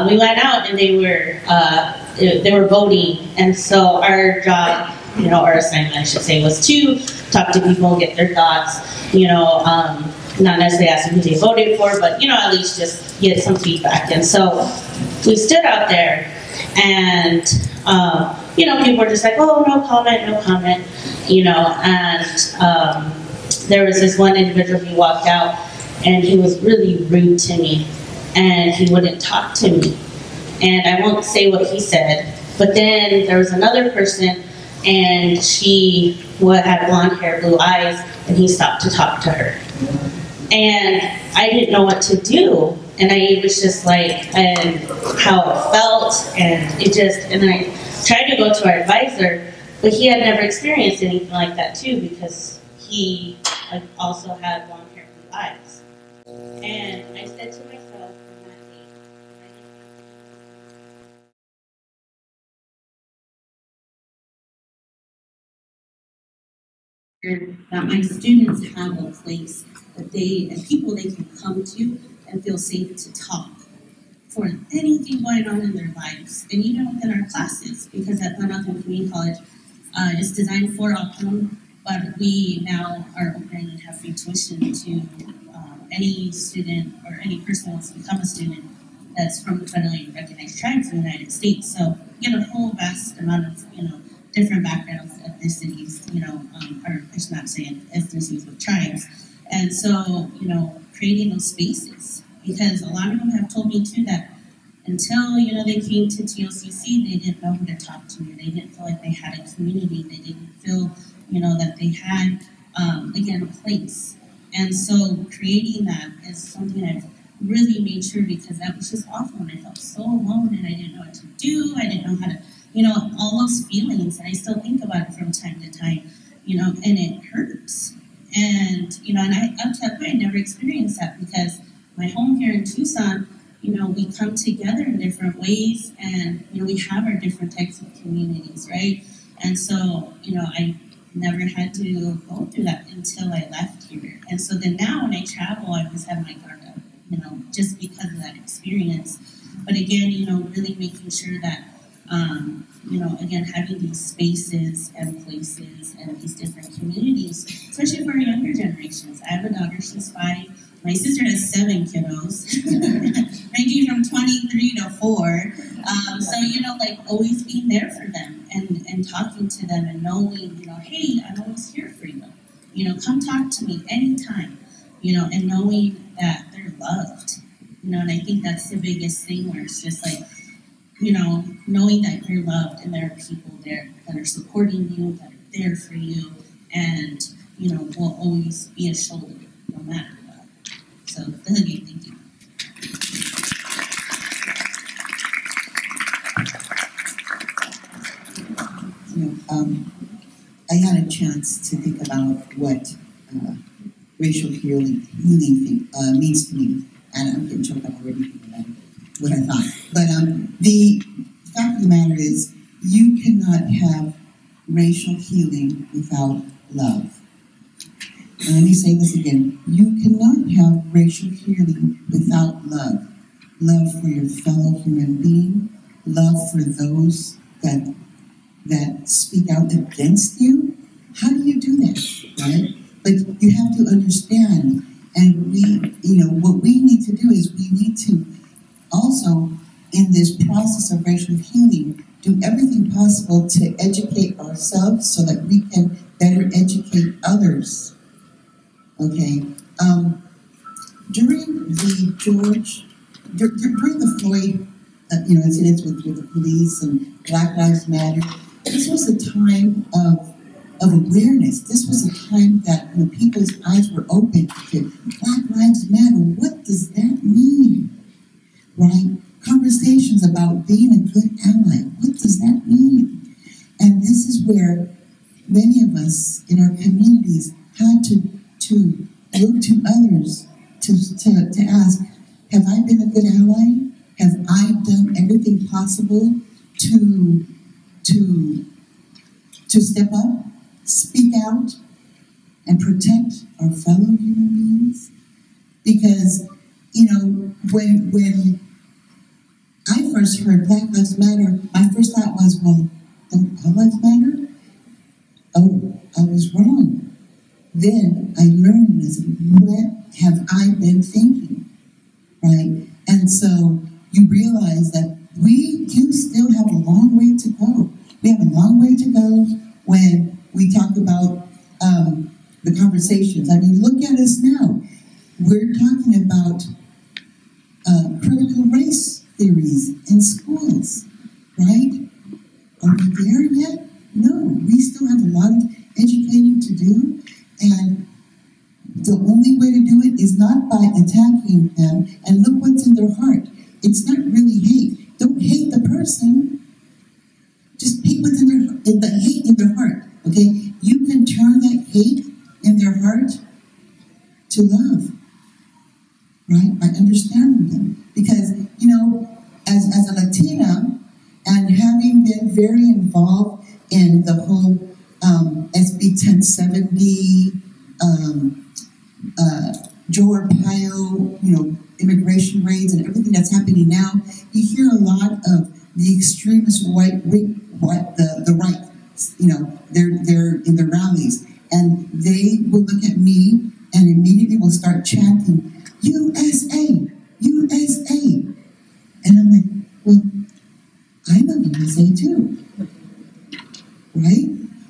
we went out and they were voting. And so our job, our assignment, I should say, was to talk to people and get their thoughts, not necessarily ask who they voted for, but, at least just get some feedback. And so we stood out there and, people were just like, oh, no comment, and, there was this one individual who walked out and he was really rude to me and he wouldn't talk to me. And I won't say what he said, but then there was another person and she had blonde hair, blue eyes, and he stopped to talk to her. And I didn't know what to do. And I was just like, and how it felt, and then I tried to go to our advisor, but he had never experienced anything like that too, because he also had blonde hair, blue eyes. And I said to myself, that my students have a place that and people they can come to and feel safe to talk for anything going on in their lives, and even within our classes, because at Guanajuato Community College, it's designed for optimum, but we now are opening and have free tuition to any student or any person who wants to become a student that's from the federally recognized tribes in the United States. So you get a whole vast amount of different backgrounds, ethnicities, or I should not say ethnicities, but tribes. And so, creating those spaces, because a lot of them have told me too that until, they came to TOCC, they didn't know who to talk to. They didn't feel like they had a community. They didn't feel, that they had, again, a place. And so creating that is something I've really made sure, because that was just awful and I felt so alone and I didn't know what to do. I didn't know how to, all those feelings, and I still think about it from time to time, and it hurts. And, and I, up to that point, I never experienced that, because my home here in Tucson, we come together in different ways, and, we have our different types of communities, right? And so, I never had to go through that until I left here. And so then now when I travel, I always have my guard up, just because of that experience. But again, really making sure that, again, having these spaces and places and these different communities, especially for our younger generations. I have a daughter, she's 5. My sister has 7 kiddos, ranging from 23 to 4. So, always being there for them and talking to them and knowing, hey, I'm always here for you. Come talk to me anytime, and knowing that they're loved. And I think that's the biggest thing, where it's just like, knowing that you're loved and there are people there that are supporting you, that are there for you, and, will always be a shoulder, no matter what. So, thank you. I had a chance to think about what racial healing means to me, and I'm getting choked up already thinking about what I thought. But the fact of the matter is, you cannot have racial healing without love. And let me say this again. You cannot have racial healing without love. Love for your fellow human being, love for those that speak out against you. How do you do that, right? But you have to understand, and what we need to do is we need to also, in this process of racial healing, do everything possible to educate ourselves so that we can better educate others. Okay? During the Floyd, incidents with the police and Black Lives Matter, this was a time of awareness. This was a time that people's eyes were open to Black Lives Matter. What does that mean? Right? Conversations about being a good ally. What does that mean? And this is where many of us in our communities had to look to others to ask, have I been a good ally? Have I done everything possible to step up, speak out, and protect our fellow human beings? Because, you know, when I first heard Black Lives Matter, my first thought was, well, don't all lives matter? Oh, I was wrong. Then I learned, what have I been thinking, right? And so you realize that we do still have a long way to go. We have a long way to go when we talk about the conversations. I mean, look at us now. We're talking about critical race theories in schools, right? Are we there yet? No, we still have a lot of educating to do, and the only way to do it is not by attacking them. And look what's in their heart. It's not really hate. Don't hate the person. Just hate what's in their, the hate in their heart. Okay, you can turn that hate in their heart to love, right? By understanding them, because you know, as a Latina, and having been very involved in the whole SB 1070, Joe Arpaio, you know, immigration raids and everything that's happening now, you hear a lot of the extremist the right, you know, they're in the rallies, and they will look at me and immediately will start chanting, USA, USA. And I'm like, well, I'm a USA too, right?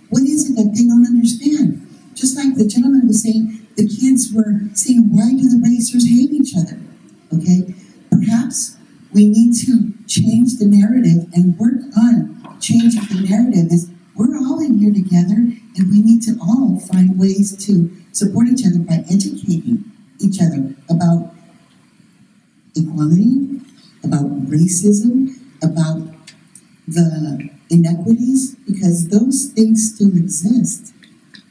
What is it that they don't understand? Just like the gentleman was saying, the kids were saying, why do the racers hate each other? Okay, perhaps we need to change the narrative and work on changing the narrative. Is we're all in here together, and we need to all find ways to support each other by educating each other about equality, about racism, about the inequities, because those things still exist.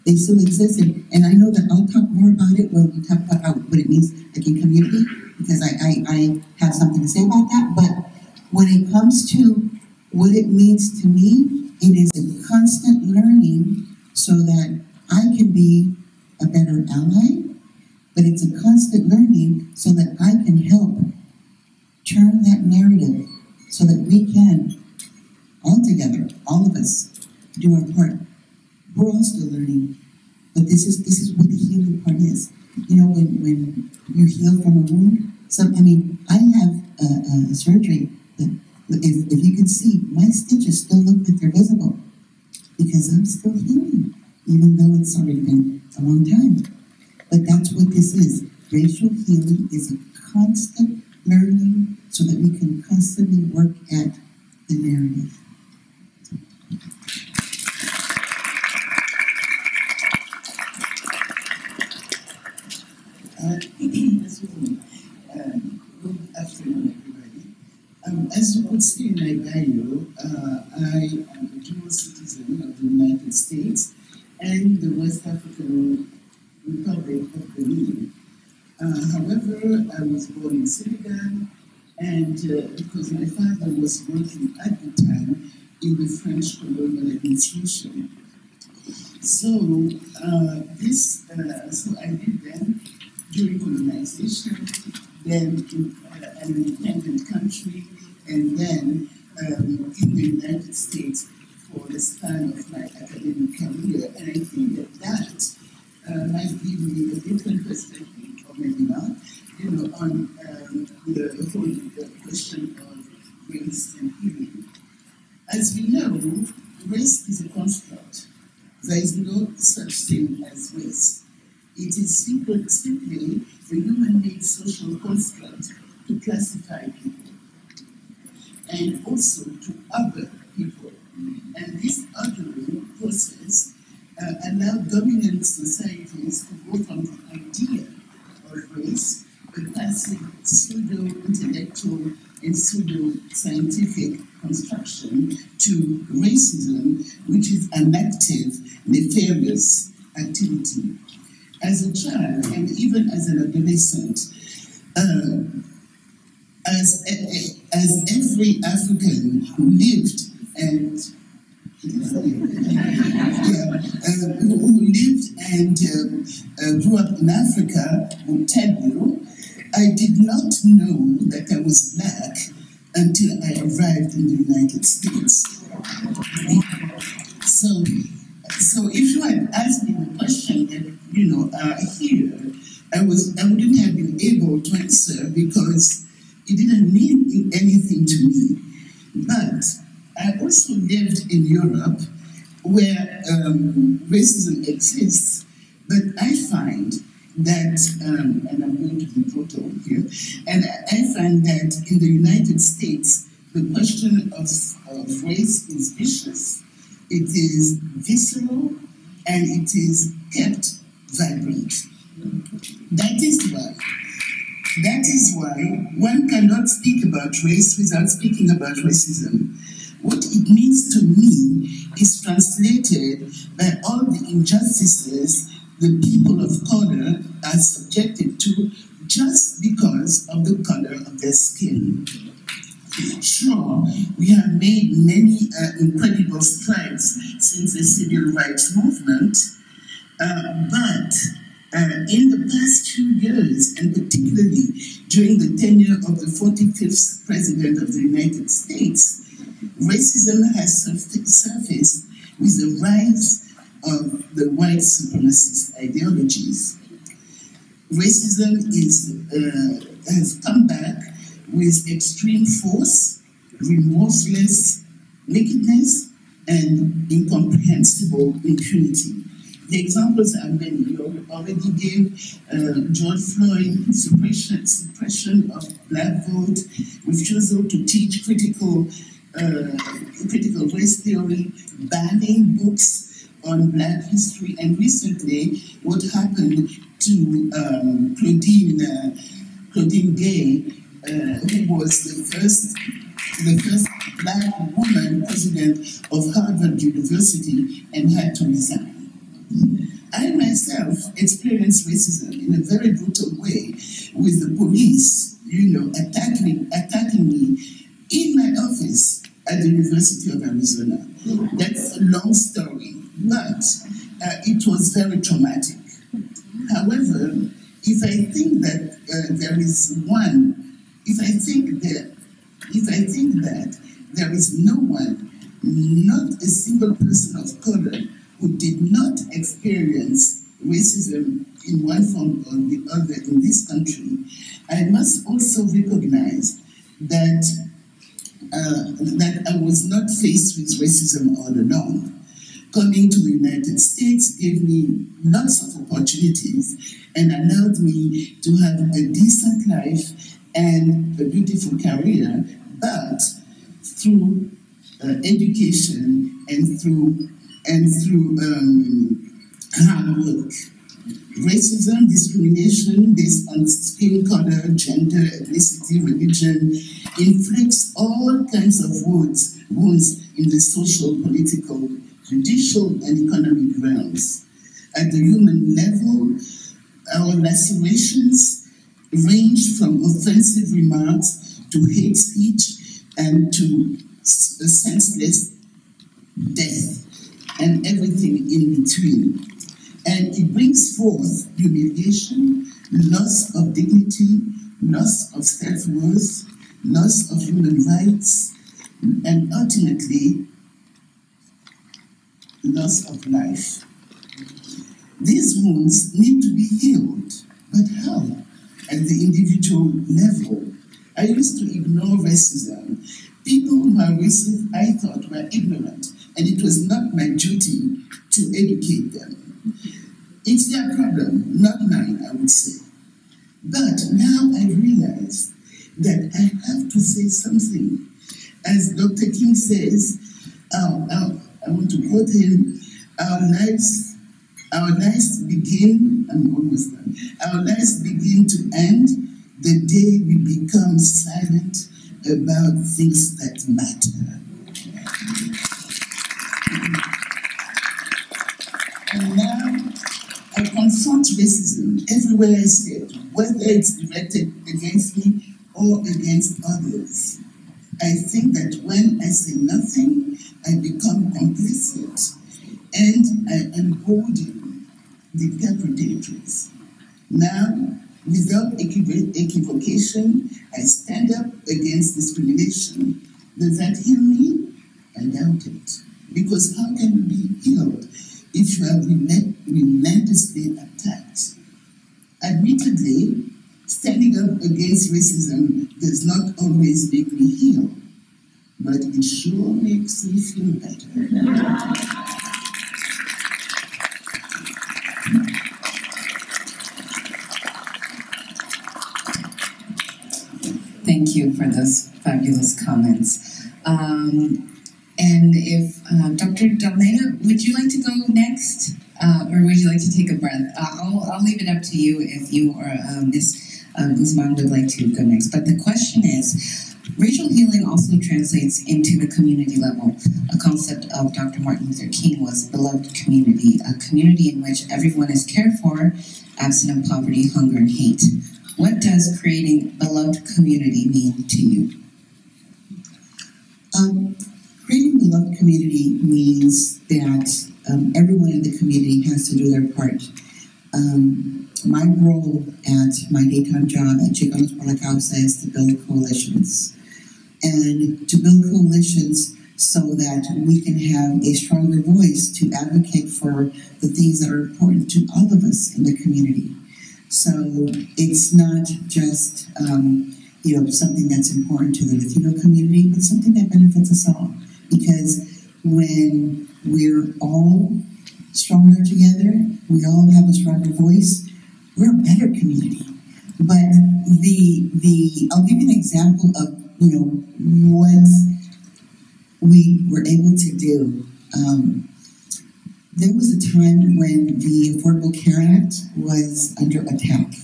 They still exist, and I know that I'll talk more about it when we talk about what it means, like in community, because I have something to say about that. But when it comes to what it means to me, it is a constant learning so that I can be a better ally, but it's a constant learning so that I can help turn that narrative so that we can, all together, all of us, do our part. We're all still learning, but this is what the healing part is. You know, when you heal from a wound, I have a surgery, but if you can see, my stitches still look like they're visible because I'm still healing, even though it's already been a long time. But that's what this is. Racial healing is a constant learning so that we can constantly work at the narrative. Good afternoon, everybody. As you could see in my bio, I am a dual citizen of the United States and the West African Republic of Benin. However, I was born in Senegal, and because my father was working at the time in the French colonial administration. So I did then during colonization, then in an independent country, and then in the United States for the span of my academic career. And I think that might give me a different perspective, or maybe not, you know, on the whole question of race and healing. As we know, race is a construct. There is no such thing as race. It is simply a human-made social construct to classify people and also to other people. And this othering process allowed dominant societies to go from the idea of race, a passive pseudo-intellectual and pseudo-scientific construction, to racism, which is an active, nefarious activity. As a child, and even as an adolescent, as every African who lived and who lived and grew up in Africa will tell you, I did not know that I was black until I arrived in the United States. So if you had asked me the question that, here, I wouldn't have been able to answer because it didn't mean anything to me. But I also lived in Europe where racism exists, but I find that, and I'm going to be brutal here, and I find that in the United States, the question of race is vicious, it is visceral, and it is kept vibrant. That is why one cannot speak about race without speaking about racism. What it means to me is translated by all the injustices the people of color are subjected to just because of the color of their skin. Sure, we have made many incredible strides since the civil rights movement, but in the past few years, and particularly during the tenure of the 45th President of the United States, racism has surfaced with the rise of the white supremacist ideologies. Racism has come back with extreme force, remorseless nakedness, and incomprehensible impunity. The examples are many. You already gave George Floyd, suppression of black vote, refusal to teach critical race theory, banning books on black history, and recently what happened to Claudine Gay, who was the first black woman president of Harvard University and had to resign. I myself experienced racism in a very brutal way with the police, attacking me in my office at the University of Arizona. That's a long story, but it was very traumatic. However, if I think that there is no one, not a single person of color, who did not experience racism in one form or the other in this country, I must also recognize that I was not faced with racism all along. Coming to the United States gave me lots of opportunities and allowed me to have a decent life and a beautiful career, but through education and through hard work. Racism, discrimination based on skin color, gender, ethnicity, religion, inflicts all kinds of wounds in the social, political, judicial, and economic realms. At the human level, our lacerations range from offensive remarks to hate speech and to a senseless death, and everything in between. And it brings forth humiliation, loss of dignity, loss of self-worth, loss of human rights, and ultimately, loss of life. These wounds need to be healed, but how? At the individual level. I used to ignore racism. People who are racist, I thought, were ignorant, and it was not my duty to educate them. It's their problem, not mine, I would say. But now I realize that I have to say something. As Dr. King says, I want to quote him, our lives begin, I'm almost done, our lives begin to end the day we become silent about things that matter. And now I confront racism everywhere I step, whether it's directed against me or against others. I think that when I say nothing, I become complicit and I embolden the perpetrators. Now, without equivocation, I stand up against discrimination. Does that heal me? I doubt it. Because how can you be healed if you are relentlessly attacked? Admittedly, standing up against racism does not always make me heal, but it sure makes me feel better. Thank you for those fabulous comments. And if Dr. Dalmeda, would you like to go next? Or would you like to take a breath? I'll leave it up to you if you or Ms. Guzman would like to go next. But the question is, racial healing also translates into the community level. A concept of Dr. Martin Luther King was beloved community, a community in which everyone is cared for, absent of poverty, hunger, and hate. What does creating beloved community mean to you? Creating beloved community means that everyone in the community has to do their part. My role at my daytime job at Georgelos por la Causa is to build coalitions. And to build coalitions so that we can have a stronger voice to advocate for the things that are important to all of us in the community. So it's not just something that's important to the Latino community, but something that benefits us all. Because when we're all stronger together, we all have a stronger voice, we're a better community. But I'll give you an example of what we were able to do. There was a time when the Affordable Care Act was under attack.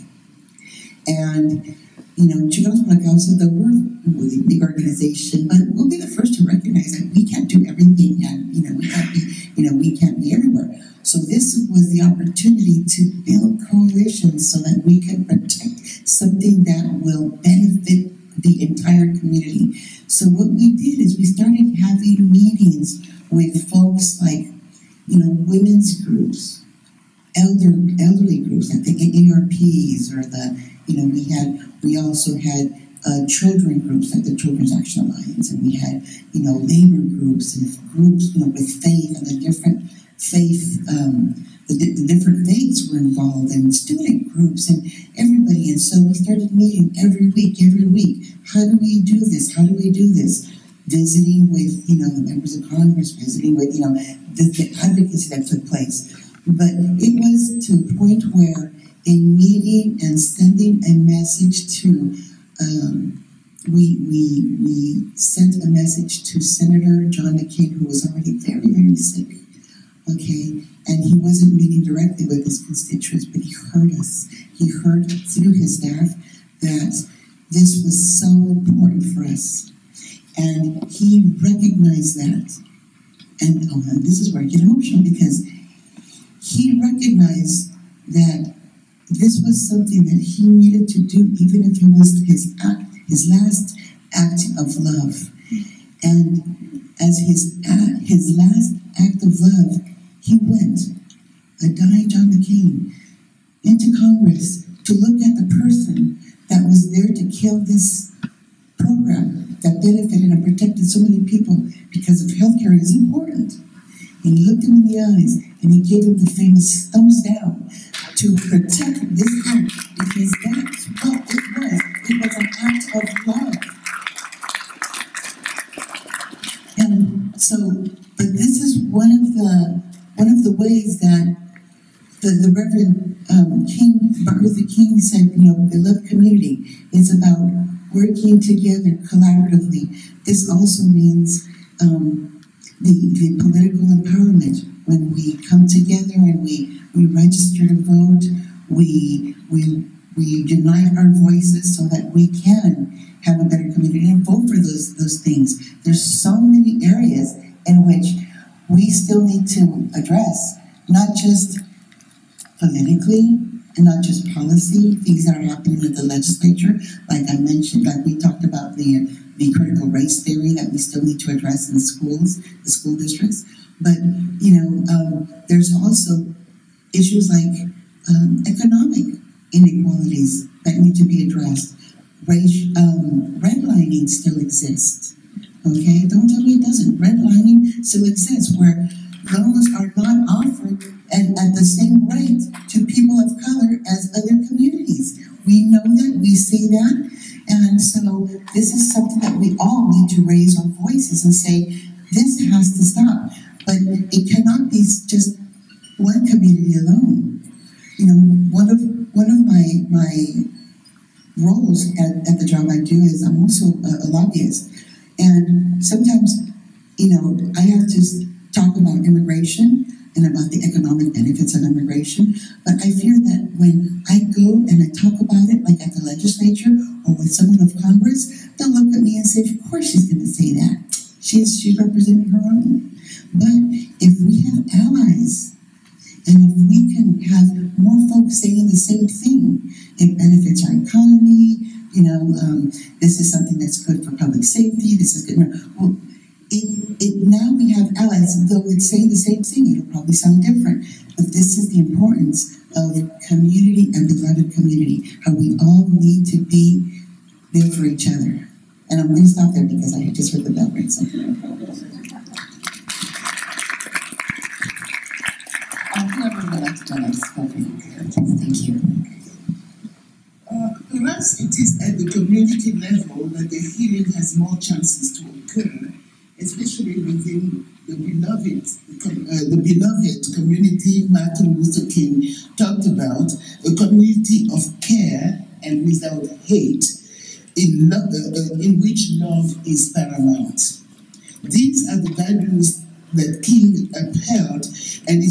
And, Georgelos por la Causa, though we're a really big organization, but we'll be the first to recognize that we can't do everything and, we can't be everywhere. So this was the opportunity to build coalitions so that we can protect something that will benefit the entire community. So what we did is we started having meetings with folks like women's groups, elderly groups like the AARPs, or we also had children groups like the Children's Action Alliance, and we had labor groups and groups with faith, and the different different faiths were involved, and student groups and everybody. And so we started meeting every week. How do we do this? Visiting with the members of Congress, visiting with the advocacy that took place. But it was to a point where in meeting and sending a message to we sent a message to Senator John McCain, who was already very, very sick. Okay, and he wasn't meeting directly with his constituents, but he heard us. He heard through his staff that this was so important for us. And he recognized that. And this is where I get emotional, because he recognized that this was something that he needed to do, even if it was his last act of love. And as his last act of love, he went, a dying John McCain, into Congress to look at the person that was there to kill this program that benefited and protected so many people, because if healthcare is important. And he looked him in the eyes and he gave him the famous thumbs down to protect this act, because that's what it was. It was an act of love. And so, but this is one of the ways that the Reverend Martin Luther King said, beloved community is about working together collaboratively. This also means the political empowerment. When we come together and we register to vote, we unite our voices so that we can have a better community and vote for those things. There's so many areas in which we still need to address, not just politically, and not just policy, things that are happening with the legislature. Like I mentioned, like we talked about the critical race theory that we still need to address in schools, the school districts. But, there's also issues like economic inequalities that need to be addressed. Redlining still exists. Okay, don't tell me it doesn't. Redlining still exists where loans are not offered and at the same rate to people of color as other communities. We know that, we see that, and so this is something that we all need to raise our voices and say, this has to stop. But it cannot be just one community alone. One of my roles at the job I do is I'm also a lobbyist. And sometimes, I have to talk about immigration and about the economic benefits of immigration. But I fear that when I go and I talk about it, like at the legislature or with someone of Congress, they'll look at me and say, of course she's going to say that. She's representing her own. But if we have allies, and if we can have more folks saying the same thing, it benefits our economy, this is something that's good for public safety, this is good. Well, now we have allies, though it's saying the same thing, it'll probably sound different. But this is the importance of community and beloved community, how we all need to be there for each other. And I'm going to stop there because I just heard the bell ring. So. Thank you. Perhaps it is at the community level that the healing has more chances to occur, especially within the beloved community Martin Luther King talked about, a community of care and without hate, in which love is paramount. These are the values that King upheld, and he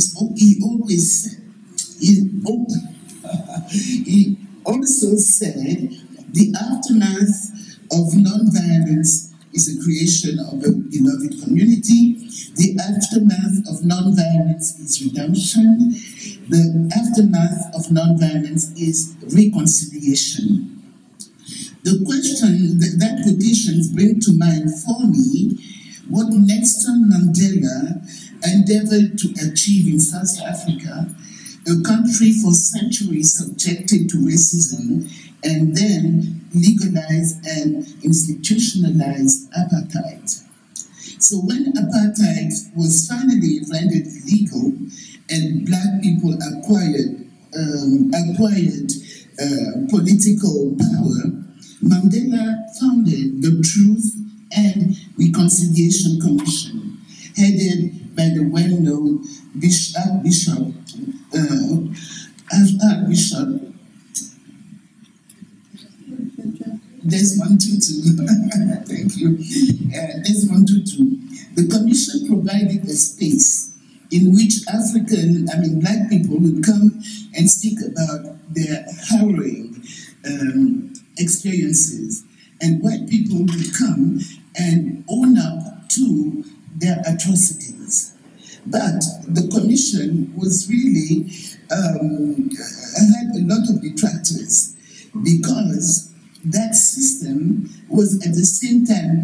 also said the aftermath of nonviolence is a creation of a beloved community. The aftermath of nonviolence is redemption. The aftermath of nonviolence is reconciliation. The question that quotations bring to mind for me what Nelson Mandela endeavored to achieve in South Africa, a country for centuries subjected to racism, and then legalized and institutionalized apartheid. So when apartheid was finally rendered illegal and black people acquired political power, Mandela founded the Truth and Reconciliation Commission, headed by the well-known Archbishop Desmond Tutu. Thank you. Desmond Tutu. The commission provided a space in which black people would come and speak about their harrowing experiences, and white people would come and own up to their atrocities. But the commission was really had a lot of detractors because that system was at the same time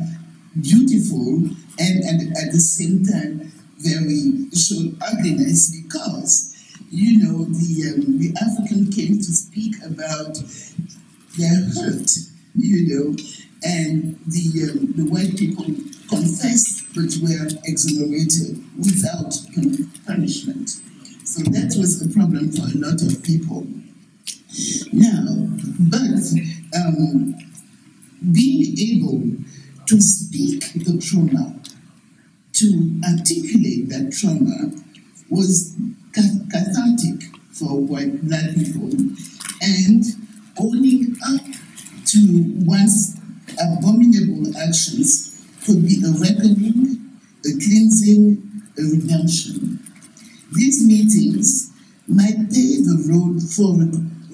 beautiful and at the same time very showed ugliness because, the African came to speak about their hurt, and the white people confessed but were exonerated without punishment. So that was a problem for a lot of people. Now, but being able to speak the trauma, to articulate that trauma, was cathartic for black people, and owning up to one's abominable actions could be a reckoning, a cleansing, a redemption. These meetings might pave the road for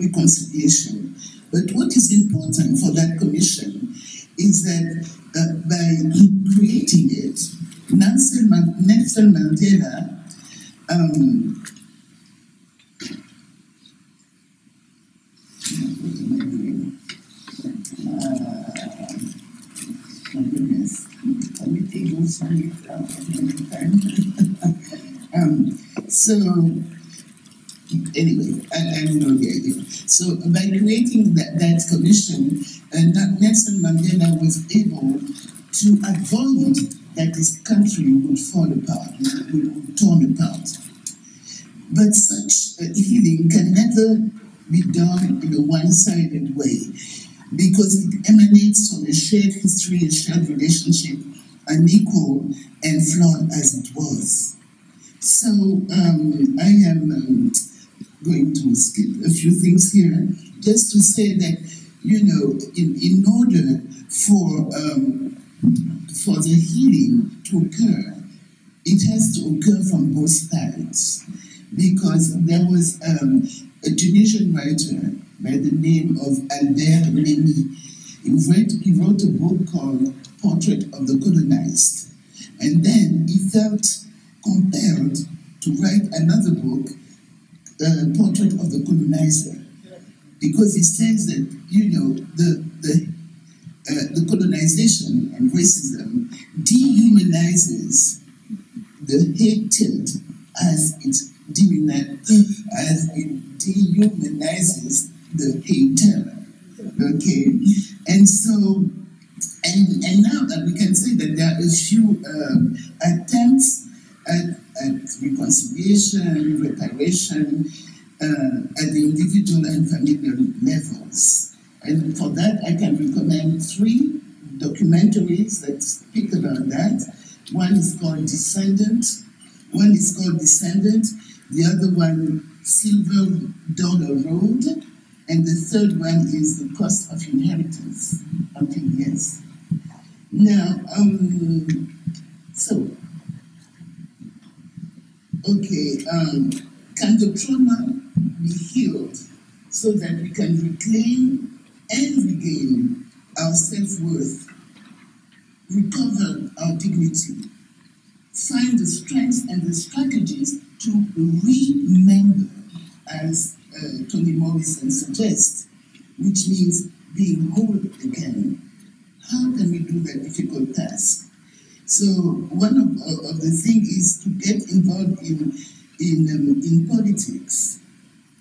reconciliation, but what is important for that commission is that by creating it, Nelson Mandela sorry for taking time. So, anyway, I know the idea. So, by creating that commission, Nelson Mandela was able to avoid that his country would fall apart, would torn apart. But such healing can never be done in a one-sided way, because it emanates from a shared history, a shared relationship, unequal and flawed as it was. So I am going to skip a few things here, just to say that, you know, in order for the healing to occur, it has to occur from both sides. Because there was a Tunisian writer by the name of Albert Lémy. He wrote a book called Portrait of the Colonized. And then he felt compelled to write another book, Portrait of the Colonizer. Because he says that, you know, the colonization and racism dehumanizes the hated as it dehumanizes the hater. Okay, and so, and now that we can say that there are a few attempts at reconciliation, reparation at the individual and familial levels. And for that, I can recommend 3 documentaries that speak about that. One is called Descendant. The other one, Silver Dollar Road, and the third one is The Cost of Inheritance. Okay, yes. Now, can the trauma be healed so that we can reclaim and regain our self-worth, recover our dignity, find the strengths and the strategies to remember, as Toni Morrison suggests, which means being whole again. How can we do that difficult task? So one of the things is to get involved in politics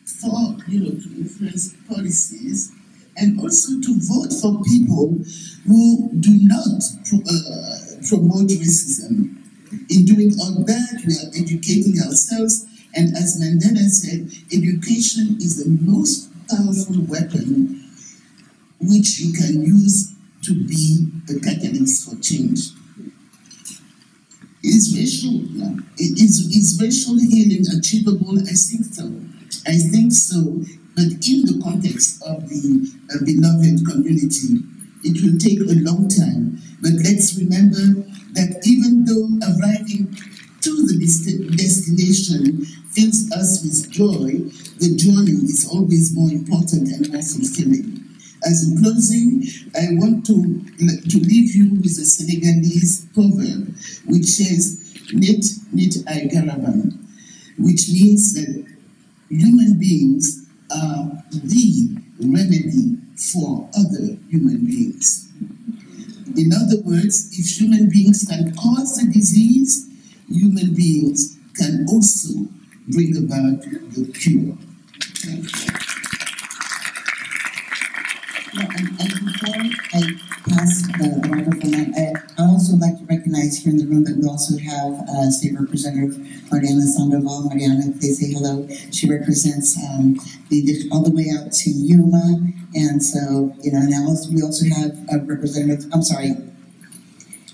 for, you know, to influence policies, and also to vote for people who do not promote racism. In doing all that, we are educating ourselves, and as Mandela said, education is the most powerful weapon which you can use to be a catalyst for change. Is racial healing achievable? I think so, but in the context of the beloved community, it will take a long time. But let's remember that even though arriving to the destination fills us with joy, the journey is always more important and more fulfilling. As a closing, I want to leave you with a Senegalese proverb, which says, "Nit ay garaban," which means that human beings are the remedy for other human beings. In other words, if human beings can cause the disease, human beings can also bring about the cure. Thank you. And before I pass the microphone, I also like to recognize here in the room that we also have State Representative Mariana Sandoval. Mariana, please say hello. She represents all the way out to Yuma, and so, you know, now we also have a representative,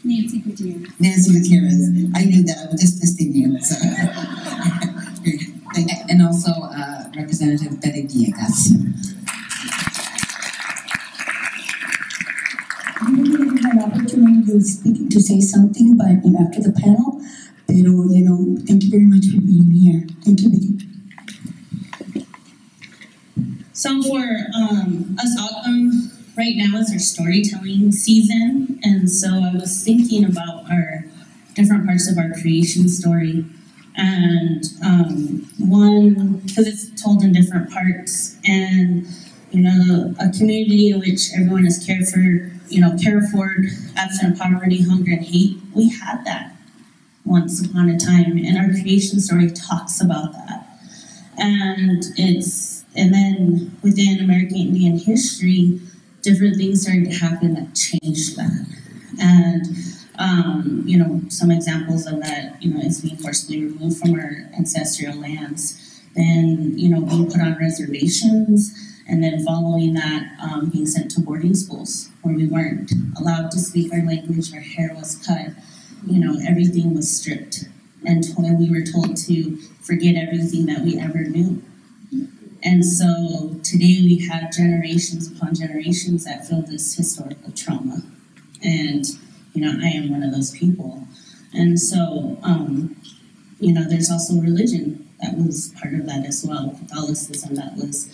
Nancy Gutierrez. Nancy Gutierrez. I knew that, I was just testing you. So. And also Representative Betty Villegas. I didn't have an opportunity to say something, but after the panel, pero, you know, thank you very much for being here. Thank you, Betty. So for us, right now is our storytelling season, and so I was thinking about our different parts of our creation story, and one, because it's told in different parts, and a community in which everyone is cared for, cared for, absent of poverty, hunger, and hate. We had that once upon a time, and our creation story talks about that. And then within American Indian history, different things started to happen that changed that. And some examples of that, is being forcibly removed from our ancestral lands, then, being put on reservations, and then following that, being sent to boarding schools where we weren't allowed to speak our language, our hair was cut, everything was stripped. And we were told to forget everything that we ever knew. And so today we have generations upon generations that feel this historical trauma. And, I am one of those people. And so, there's also religion that was part of that as well, Catholicism that was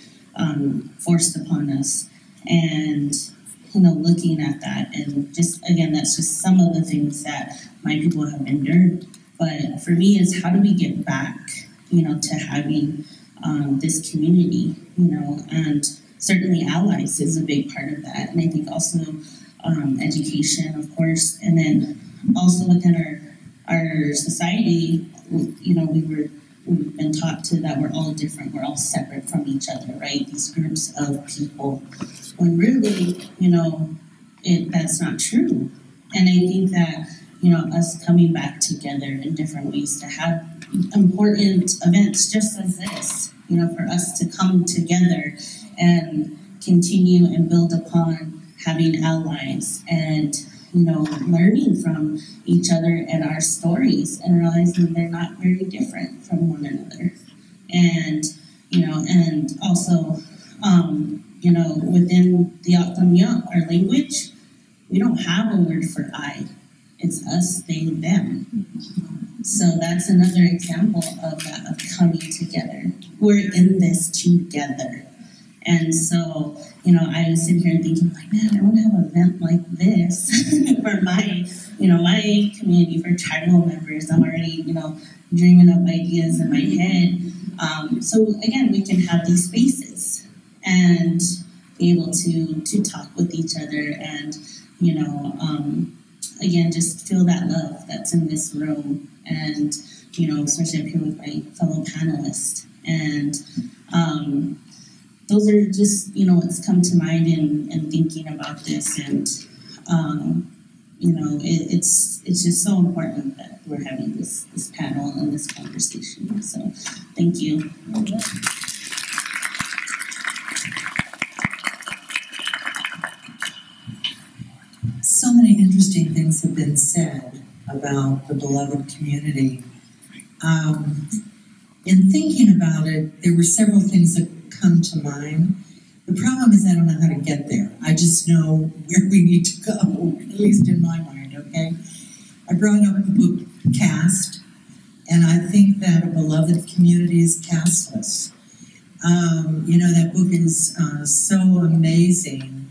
forced upon us. And, looking at that, and just, again, that's just some of the things that my people have endured. But for me, is how do we get back, to having this community, and certainly allies is a big part of that. And I think also education, of course, and then also within our society, we've been taught that we're all different, we're all separate from each other, right? These groups of people, when really, that's not true. And I think that, us coming back together in different ways to have important events just as this, for us to come together and continue and build upon having allies and, learning from each other and our stories and realizing they're not very different from one another. And, and also, within the Octomia, our language, we don't have a word for I. It's us, they, them. So that's another example of that, of coming together. We're in this together. And so, I was sitting here thinking, like, man, I want to have an event like this for my, my community, for tribal members. I'm already, dreaming up ideas in my head. So again, we can have these spaces and be able to talk with each other and, again, just feel that love that's in this room. And, especially up here with my fellow panelists. And those are just, what's come to mind in thinking about this. And, it's just so important that we're having this panel and this conversation. So thank you. So many interesting things have been said about the beloved community. In thinking about it, there were several things that come to mind. The problem is I don't know how to get there. I just know where we need to go, at least in my mind, okay? I brought up the book Caste, and I think that a beloved community is casteless. That book is so amazing,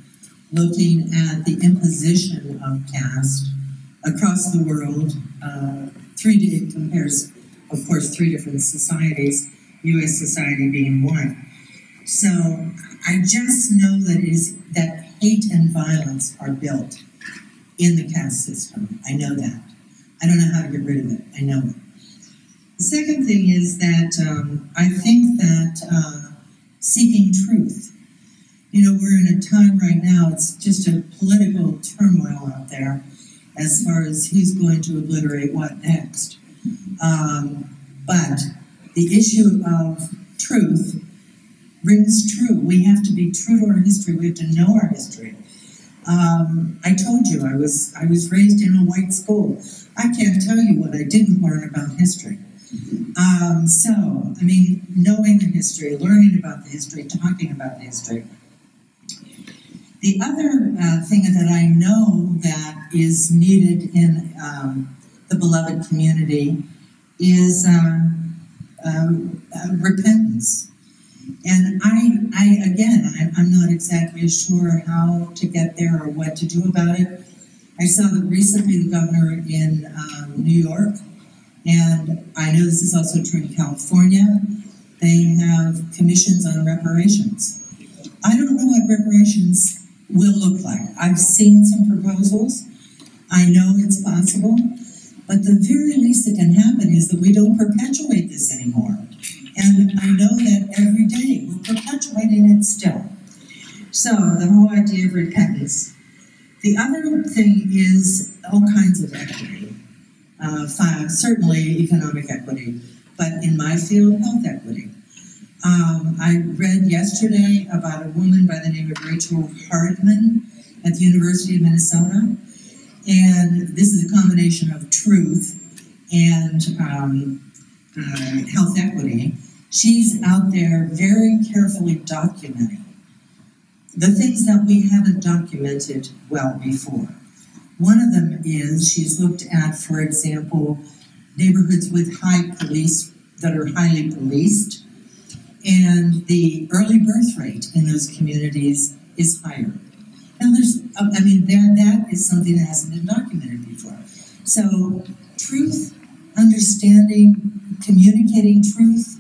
looking at the imposition of caste across the world. It compares, of course, 3 different societies, U.S. society being one. So I just know that hate and violence are built in the caste system. I know that. I don't know how to get rid of it. I know it. The second thing is that I think that seeking truth. We're in a time right now, it's just a political turmoil out there as far as who's going to obliterate what next. But the issue of truth rings true. We have to be true to our history. We have to know our history. I told you I was raised in a white school. I can't tell you what I didn't learn about history. Knowing the history, learning about the history, talking about the history. The other thing that I know that is needed in the beloved community is repentance. And I'm not exactly sure how to get there or what to do about it. I saw that recently the governor in New York, and I know this is also true in California, they have commissions on reparations. I don't know what reparations will look like. I've seen some proposals. I know it's possible. But the very least that can happen is that we don't perpetuate this anymore. And I know that every day we're perpetuating it still. So the whole idea of repentance. The other thing is all kinds of equity. Certainly economic equity, but in my field, health equity. I read yesterday about a woman by the name of Rachel Hardman at the University of Minnesota. And this is a combination of truth and health equity. She's out there very carefully documenting the things that we haven't documented well before. One of them is she's looked at, for example, neighborhoods with that are highly policed, and the early birth rate in those communities is higher. Now that is something that hasn't been documented before. So truth, understanding, communicating truth,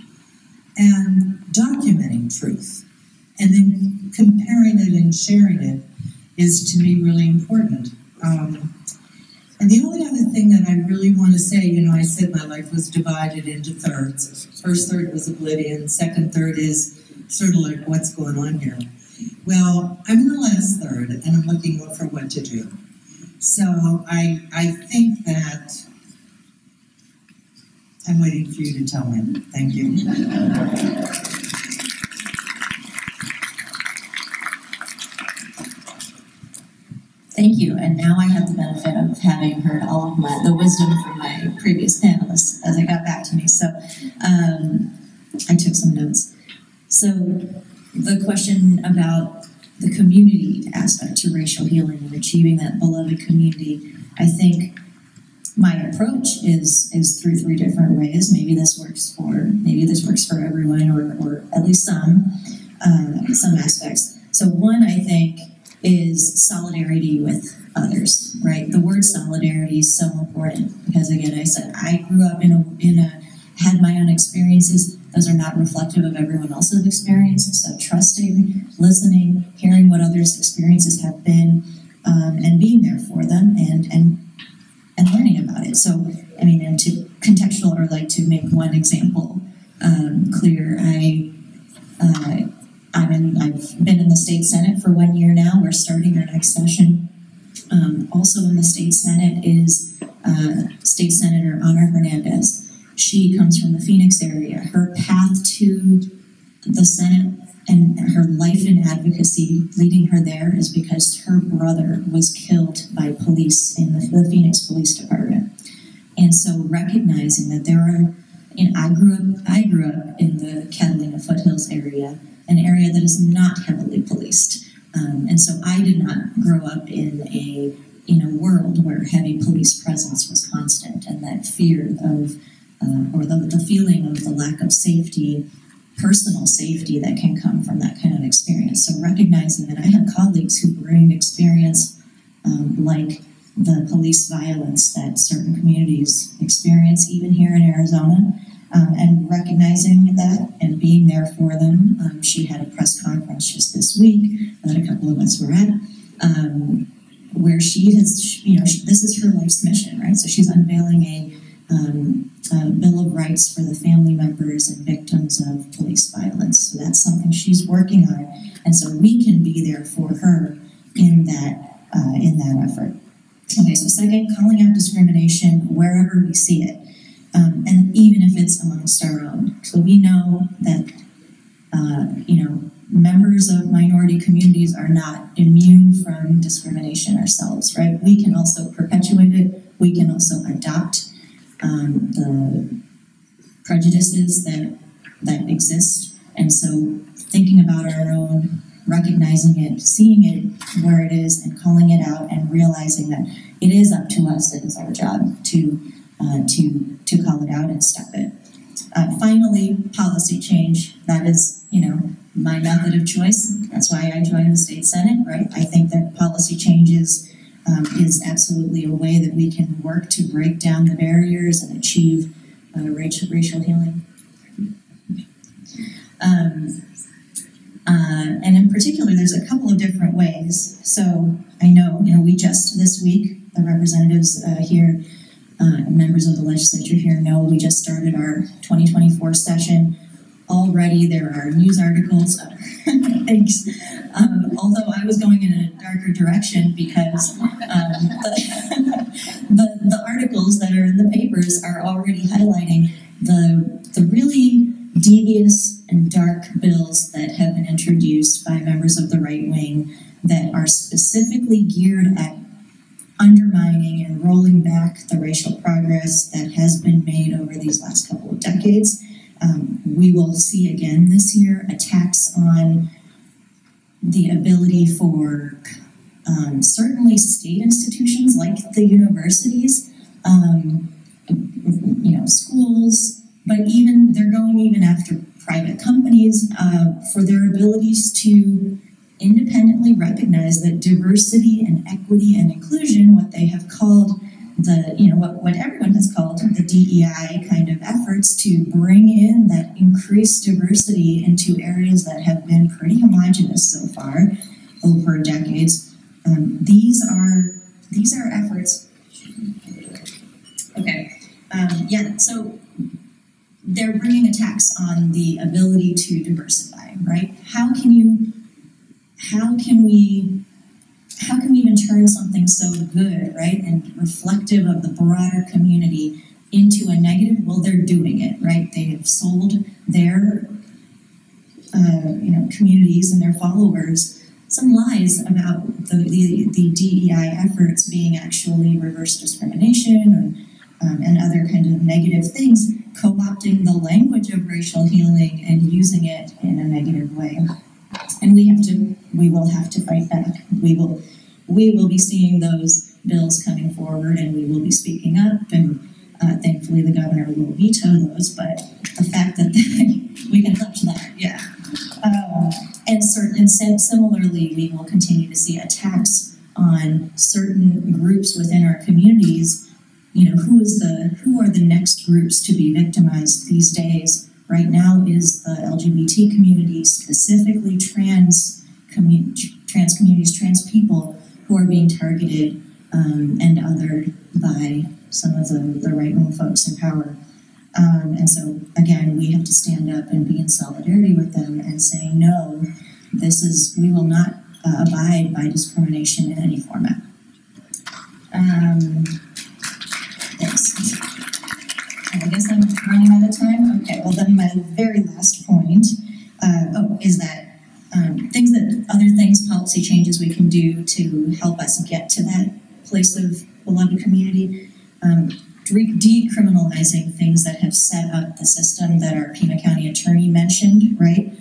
and documenting truth, and then comparing it and sharing it is to me really important. And the only other thing that I really want to say, I said my life was divided into thirds. First third was oblivion, second third is sort of like what's going on here. Well, I'm in the last third, and I'm looking for what to do. So I think that I'm waiting for you to tell me. Thank you. Thank you, and now I have the benefit of having heard all of the wisdom from my previous panelists as it got back to me. So I took some notes. So the question about the community aspect to racial healing and achieving that beloved community, I think my approach is through three different ways. Maybe this works for everyone, or at least some aspects. So one, I think, is solidarity with others, right? The word solidarity is so important because, again, I said I grew up had my own experiences. Those are not reflective of everyone else's experience. So trusting, listening, hearing what others' experiences have been, and being there for them, and learning about it. So, and to contextual, or like to make one example clear, I've been in the state senate for 1 year now. We're starting our next session. Also in the state senate is State Senator Ana Hernandez. She comes from the Phoenix area. Her path to the Senate and her life in advocacy leading her there is because her brother was killed by police in the Phoenix Police Department. And so recognizing that there are, I grew up in the Catalina Foothills area, an area that is not heavily policed. And so I did not grow up in a world where heavy police presence was constant, and that fear of, or the feeling of the lack of safety, personal safety that can come from that kind of experience. So recognizing that I have colleagues who bring experience like the police violence that certain communities experience, even here in Arizona, and recognizing that and being there for them. She had a press conference just this week that a couple of us were at, where she has, this is her life's mission, right? So she's unveiling a Bill of Rights for the family members and victims of police violence. So that's something she's working on, and so we can be there for her in that effort. Okay, so second, calling out discrimination wherever we see it, and even if it's amongst our own. So we know that members of minority communities are not immune from discrimination ourselves, right? We can also perpetuate it. We can also adopt the prejudices that exist. And so thinking about our own, recognizing it, seeing it where it is, and calling it out, and realizing that it is up to us, it is our job to call it out and stop it. Finally, policy change. That is, my method of choice. That's why I joined the state senate, right? I think that policy changes is absolutely a way that we can work to break down the barriers and achieve racial healing. And in particular, there's a couple of different ways. So I know, we just this week, the representatives here, members of the legislature here know we just started our 2024 session. Already there are news articles, thanks. Although I was going in a darker direction because the articles that are in the papers are already highlighting the really devious and dark bills that have been introduced by members of the right wing that are specifically geared at undermining and rolling back the racial progress that has been made over these last couple of decades. We will see again this year attacks on the ability for certainly state institutions like the universities, schools, but even they're going even after private companies for their abilities to independently recognize that diversity and equity and inclusion, what they have called what everyone has called the DEI kind of efforts to bring in that increased diversity into areas that have been pretty homogenous so far over decades. These are efforts. Okay, so they're bringing attacks on the ability to diversify, right? How can we even turn something so good, right, and reflective of the broader community into a negative? Well, they're doing it, right? They have sold their, communities and their followers some lies about the DEI efforts being actually reverse discrimination and other kind of negative things, co-opting the language of racial healing and using it in a negative way. And we will have to fight back. We will be seeing those bills coming forward, and we will be speaking up, and thankfully the governor will veto those, but the fact that we can touch that, yeah. And similarly, we will continue to see attacks on certain groups within our communities. Who are the next groups to be victimized these days? Right now is the LGBT community, specifically trans communities, trans people who are being targeted and othered by some of the right-wing folks in power. And so, again, we have to stand up and be in solidarity with them and say, no, we will not abide by discrimination in any format. Thanks. I guess I'm running out of time. Okay, well then my very last point is that other things, policy changes we can do to help us get to that place of beloved community. Decriminalizing things that have set up the system that our Pima County attorney mentioned, right?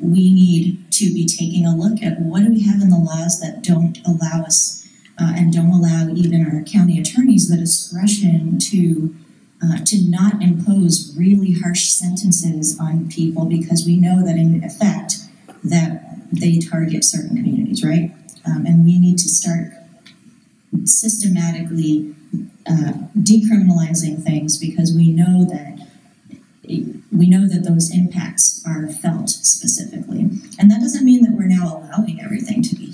We need to be taking a look at what do we have in the laws that don't allow us and don't allow even our county attorneys the discretion to not impose really harsh sentences on people, because we know that in effect that they target certain communities, right? And we need to start systematically decriminalizing things, because we know that those impacts are felt specifically. And that doesn't mean that we're now allowing everything to be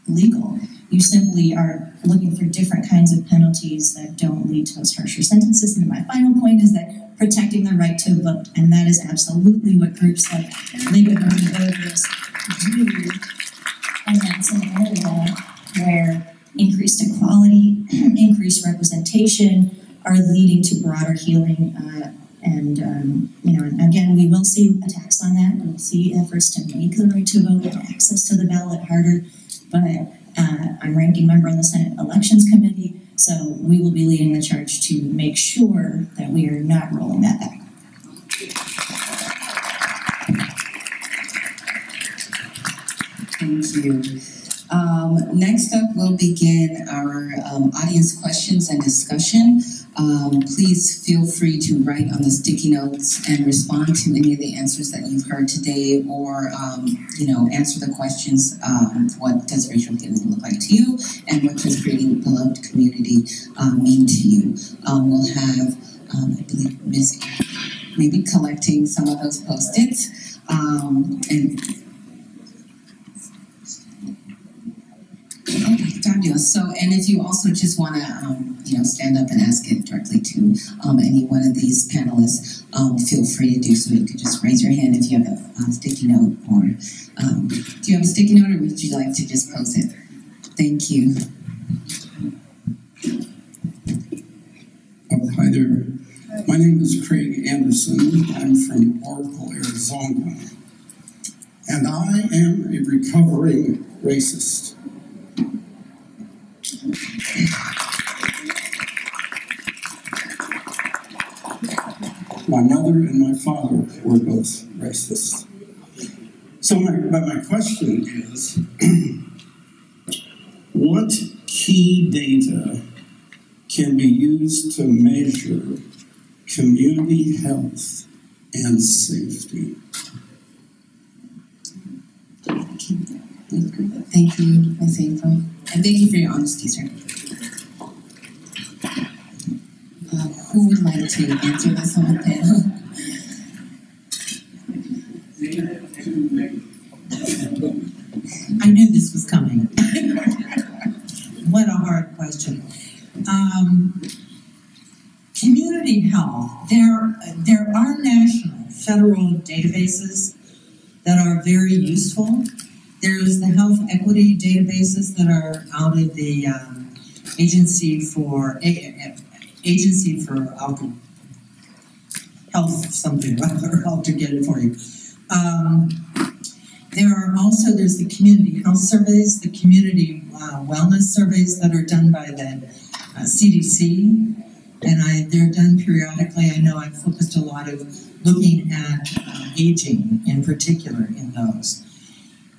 legal. You simply are looking for different kinds of penalties that don't lead to those harsher sentences. And my final point is that protecting the right to vote, and that is absolutely what groups like League of Women Voters do. And that's an area where increased equality, increased representation are leading to broader healing. And again, we will see attacks on that. We'll see efforts to make the right to vote and access to the ballot harder. But I'm ranking member on the Senate Elections Committee, so we will be leading the charge to make sure that we are not rolling that back. Thank you. Next up, we'll begin our audience questions and discussion. Please feel free to write on the sticky notes and respond to any of the answers that you've heard today, or answer the questions. What does racial healing look like to you, and what does creating a beloved community mean to you? We'll have, I believe, Ms. maybe collecting some of those Post-its. And okay, fabulous. So, and if you also just want to, stand up and ask it directly to any one of these panelists, feel free to do so. You could just raise your hand if you have a sticky note, or do you have a sticky note, or would you like to just pose it? Thank you. Hi there. My name is Craig Anderson. I'm from Oracle, Arizona. And I am a recovering racist. My mother and my father were both racist. So my question is, what key data can be used to measure community health and safety? Thank you, Ms. April. And thank you for your honesty, sir. Who would like to answer this on the panel? I knew this was coming. What a hard question. Community health, there are national, federal databases that are very useful. There's the health equity databases that are out of the Agency for Health something or other. I'll have to get it for you. There's the community health surveys, the community wellness surveys that are done by the CDC, and they're done periodically. I know I've focused a lot of looking at aging in particular in those.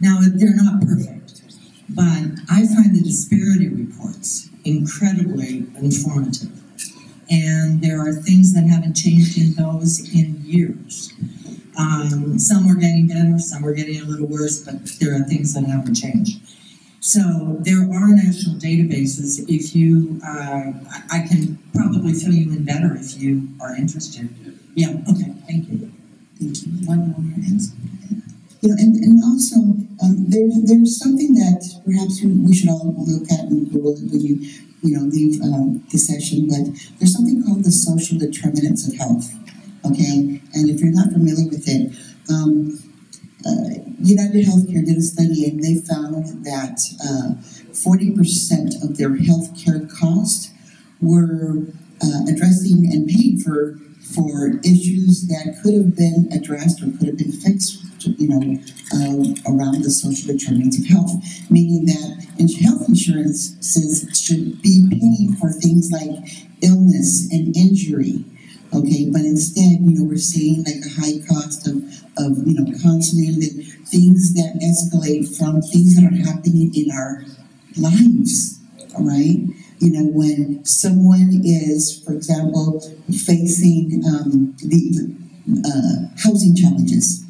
Now, they're not perfect, but I find the disparity reports incredibly informative. And there are things that haven't changed in those in years. Some are getting better, some are getting a little worse, but there are things that haven't changed. So there are national databases. If you, I can probably fill you in better if you are interested. Yeah, okay, thank you. Thank you. One more answer. And also, there's something that perhaps we should all look at and Google when you leave the session, but there's something called the social determinants of health, okay? And if you're not familiar with it, United Healthcare did a study and they found that 40% of their healthcare costs were addressing and paying for issues that could have been addressed or could have been fixed, around the social determinants of health, meaning that health insurance should be paying for things like illness and injury, okay? But instead, we're seeing like a high cost of counseling and things that escalate from things that are happening in our lives, all right? When someone is, for example, facing the housing challenges,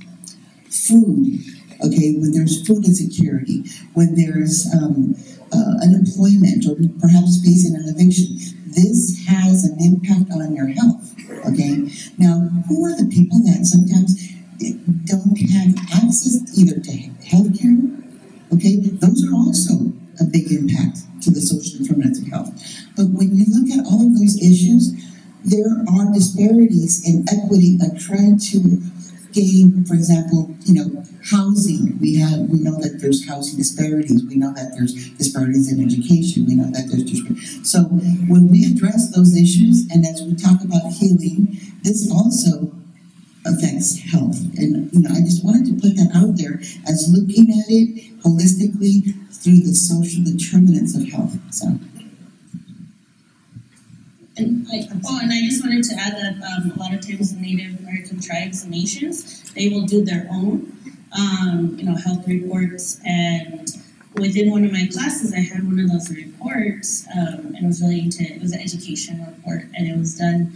food, okay, when there's food insecurity, when there's unemployment or perhaps facing an eviction, this has an impact on your health, okay? Now, who are the people that sometimes don't have access either to health care, okay? Those are also a big impact to the social determinants of health. But when you look at all of those issues, there are disparities in equity of trying to gain, for example, housing. We know that there's housing disparities. We know that there's disparities in education. We know that there's disparities. So when we address those issues, and as we talk about healing, this also affects health. And I just wanted to put that out there as looking at it holistically through the social determinants of health. So. And I just wanted to add that a lot of times in Native American tribes and nations, they will do their own, health reports. And within one of my classes, I had one of those reports, and it was it was an education report, and it was done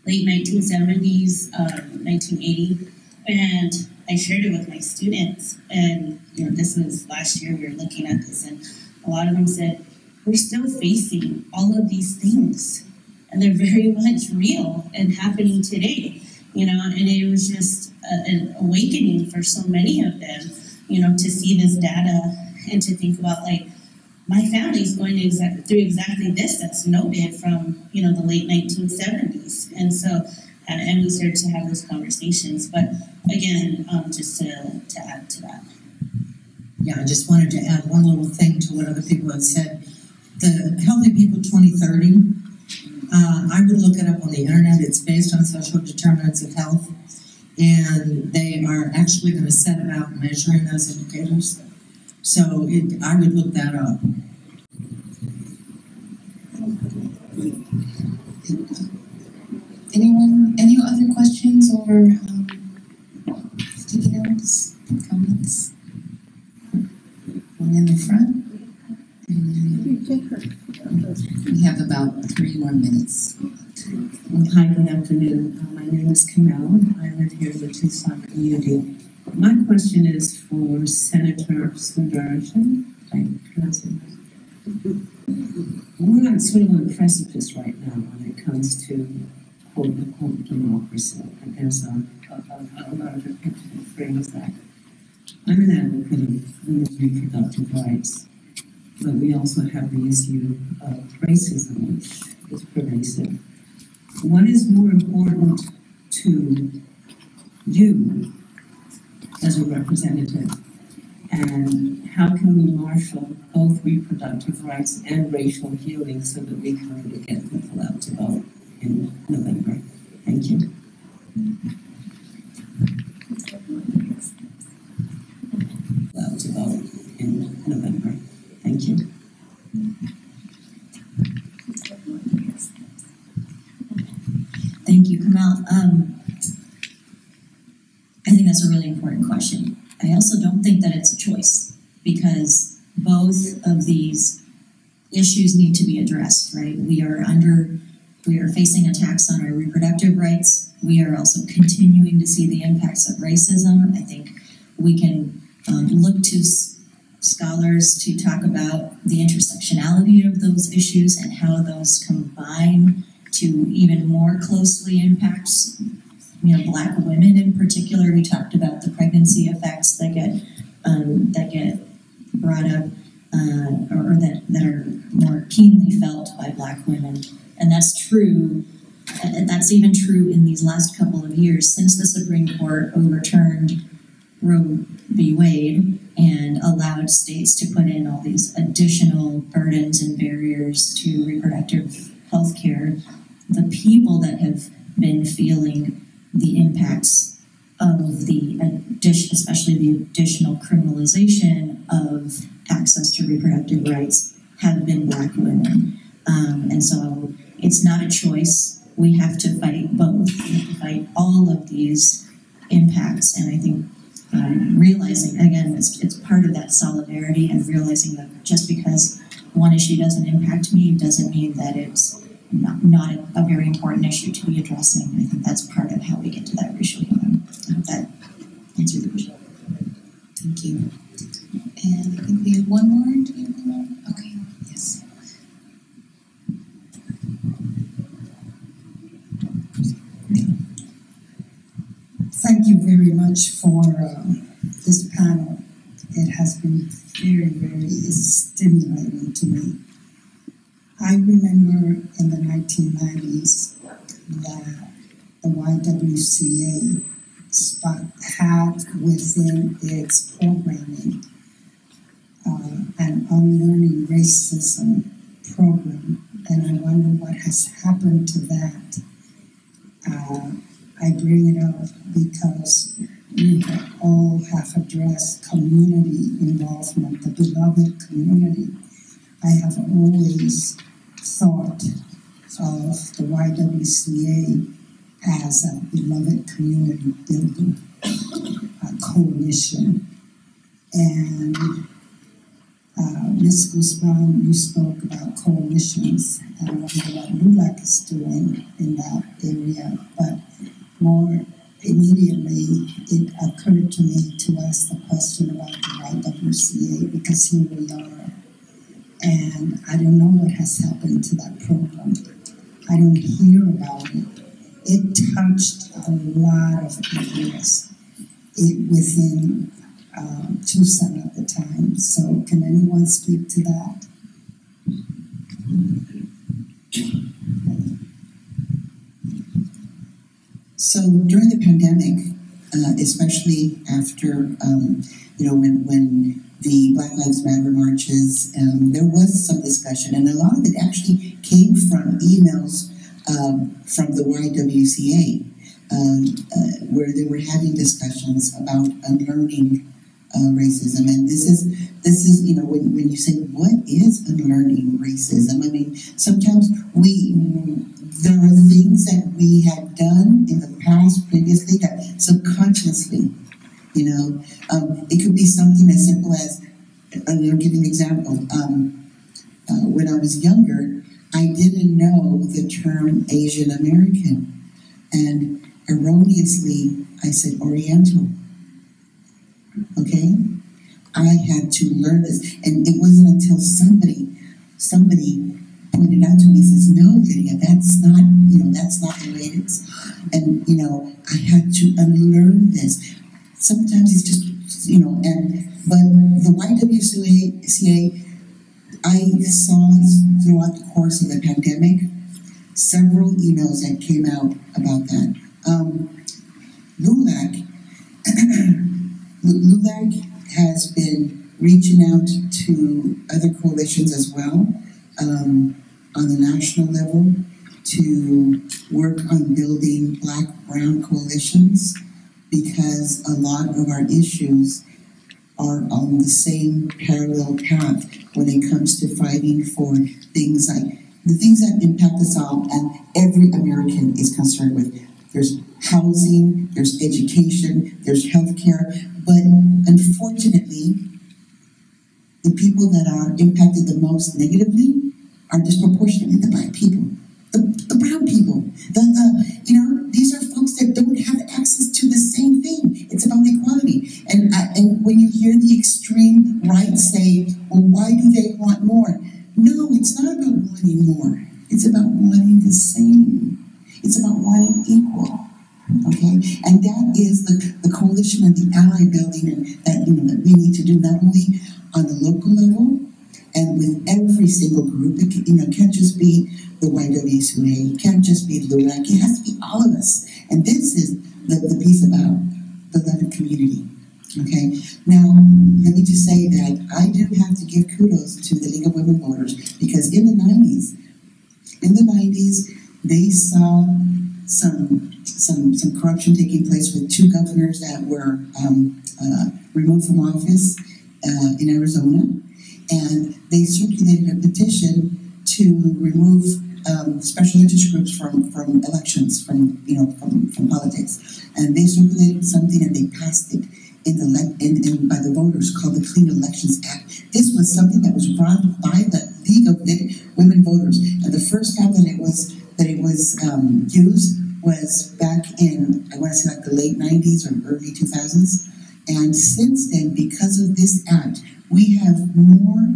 late 1970s, 1980, and I shared it with my students. And this was last year. We were looking at this, and a lot of them said, "We're still facing all of these things." And they're very much real and happening today, and it was just an awakening for so many of them, to see this data and to think about, like, my family's going through exactly this. That's noted from, the late 1970s. And so, and we started to have those conversations. But again, just to add to that. Yeah, I just wanted to add one little thing to what other people have said. The Healthy People 2030, I would look it up on the internet. It's based on social determinants of health. And they are actually going to set about measuring those indicators. So I would look that up. Anyone, any other questions or sticky notes, comments? One in the front. We have about 3 more minutes. Hi, good afternoon. My name is Kamel. I live here in the Tucson community. My question is for Senator Sundareshan. We're on sort of on the precipice right now when it comes to quote-unquote democracy. And there's a lot of people phrase that. I'm an advocate of women's reproductive rights, but we also have the issue of racism, which is pervasive. What is more important to you as a representative, and how can we marshal both reproductive rights and racial healing so that we can really get people out to vote in November? Thank you. Out to vote in November. Thank you. Thank you, Kamel. I think that's a really important question. I also don't think that it's a choice, because both of these issues need to be addressed, right? We are facing attacks on our reproductive rights. We are also continuing to see the impacts of racism. I think we can look to scholars to talk about the intersectionality of those issues and how those combine to even more closely impact, Black women in particular. We talked about the pregnancy effects that get brought up, or that are more keenly felt by Black women, and that's true. That's even true in these last couple of years since the Supreme Court overturned Roe v. Wade and allowed states to put in all these additional burdens and barriers to reproductive health care. The people that have been feeling the impacts of especially the additional criminalization of access to reproductive rights have been Black women. And so it's not a choice. We have to fight both. We have to fight all of these impacts. And I think realizing, again, it's part of that solidarity and realizing that just because one issue doesn't impact me doesn't mean that it's not a very important issue to be addressing. I think that's part of how we get to that racial healing. I hope that answered the question. Thank you. And I think we have one more. Do we have one more? Okay, yes. Thank you very much for this panel. It has been very, very stimulating to me. I remember in the 1990s that the YWCA had within its programming an unlearning racism program, and I wonder what has happened to that. I bring it up because we all have addressed community involvement, the beloved community. I have always thought of the YWCA as a beloved community building, a coalition. And Ms. Guzman, you spoke about coalitions, and I wonder what LULAC is doing in that area. But more immediately, it occurred to me to ask the question about the YWCA, because here we are. And I don't know what has happened to that program. I don't hear about it. It touched a lot of areas. it within Tucson at the time. So can anyone speak to that? So during the pandemic, especially after, when the Black Lives Matter marches, there was some discussion, and a lot of it actually came from emails from the YWCA, where they were having discussions about unlearning racism. And this is when you say, what is unlearning racism? I mean, sometimes there are things that we had done in the past previously that subconsciously, it could be something as simple as, I'll give you an example. When I was younger, I didn't know the term Asian American, and erroneously I said Oriental. Okay? I had to learn this, and it wasn't until somebody pointed out to me, says, no, Lydia, that's not the way it is. And, I had to unlearn this. Sometimes it's just, but the YWCA, I saw throughout the course of the pandemic, several emails that came out about that. LULAC has been reaching out to other coalitions as well, on the national level, to work on building Black-Brown coalitions, because a lot of our issues are on the same parallel path when it comes to fighting for things like the things that impact us all, and every American is concerned with. There's housing, there's education, there's healthcare, but unfortunately, the people that are impacted the most negatively are disproportionately the Black people, the brown people. These are folks that don't have access to the same thing. It's about equality. And when you hear the extreme right say, well, why do they want more? No, it's not about wanting more. It's about wanting the same. It's about wanting equal. Okay? And that is the coalition and the ally building that we need to do, not only on the local level and with every single group. It can't just be the YWCA, it can't just be LULAC, it has to be all of us. And this is the piece about the beloved community. Okay, now let me just say that I do have to give kudos to the League of Women Voters, because in the 90s, they saw some corruption taking place with two governors that were removed from office in Arizona, and they circulated a petition to remove special interest groups from elections, from politics, and they circulated something and they passed it by the voters, called the Clean Elections Act. This was something that was brought by the League of Women Voters, and the first time that it was used was back in, I want to say, like the late 90s or early 2000s. And since then, because of this act, we have more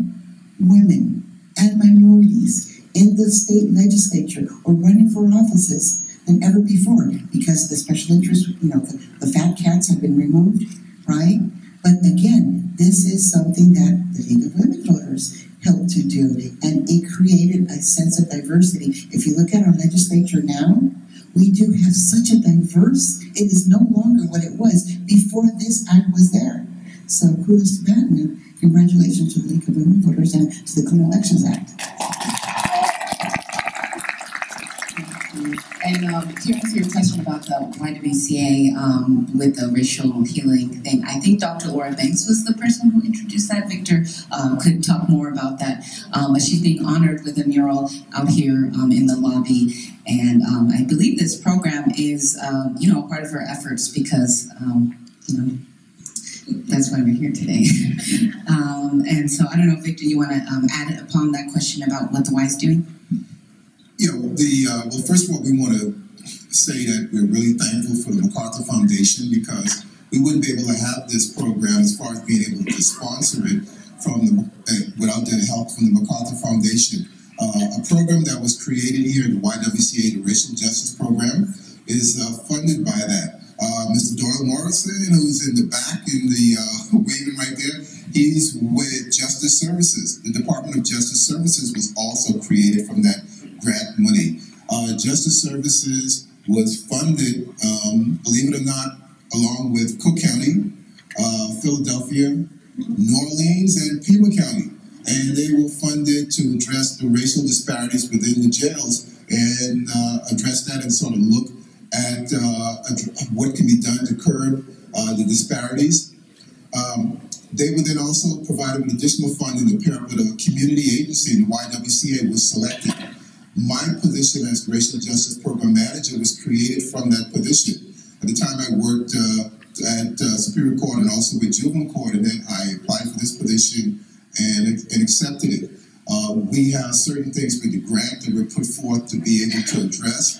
women and minorities in the state legislature or running for offices than ever before, because the special interest, the fat cats have been removed, right? But again, this is something that the League of Women Voters helped to do, and it created a sense of diversity. If you look at our legislature now, we do have such a diverse, it is no longer what it was before this act was there. So kudos to that, and congratulations to the League of Women Voters and to the Clean Elections Act. And to answer your question about the YWCA with the racial healing thing, I think Dr. Laura Banks was the person who introduced that. Victor could talk more about that. But she's being honored with a mural out here in the lobby. And I believe this program is, part of her efforts because, that's why we're here today. And so I don't know, Victor, you want to add upon that question about what the Y is doing? Well, first of all, we want to say that we're really thankful for the MacArthur Foundation, because we wouldn't be able to have this program as far as being able to sponsor it without the help from the MacArthur Foundation. A program that was created here, the YWCA, the Racial Justice Program, is funded by that. Mr. Doyle Morrison, who's in the back in the waving right there, he's with Justice Services. The Department of Justice Services was also created from that grant money. Justice Services was funded, believe it or not, along with Cook County, Philadelphia, New Orleans, and Pima County. And they were funded to address the racial disparities within the jails and address that and sort of look at what can be done to curb the disparities. They were then also provided with additional funding to pair up with a community agency. The YWCA was selected. My position as Racial Justice Program Manager was created from that position. At the time I worked at Superior Court and also with Juvenile Court, and then I applied for this position and accepted it. We have certain things with the grant that were put forth to be able to address.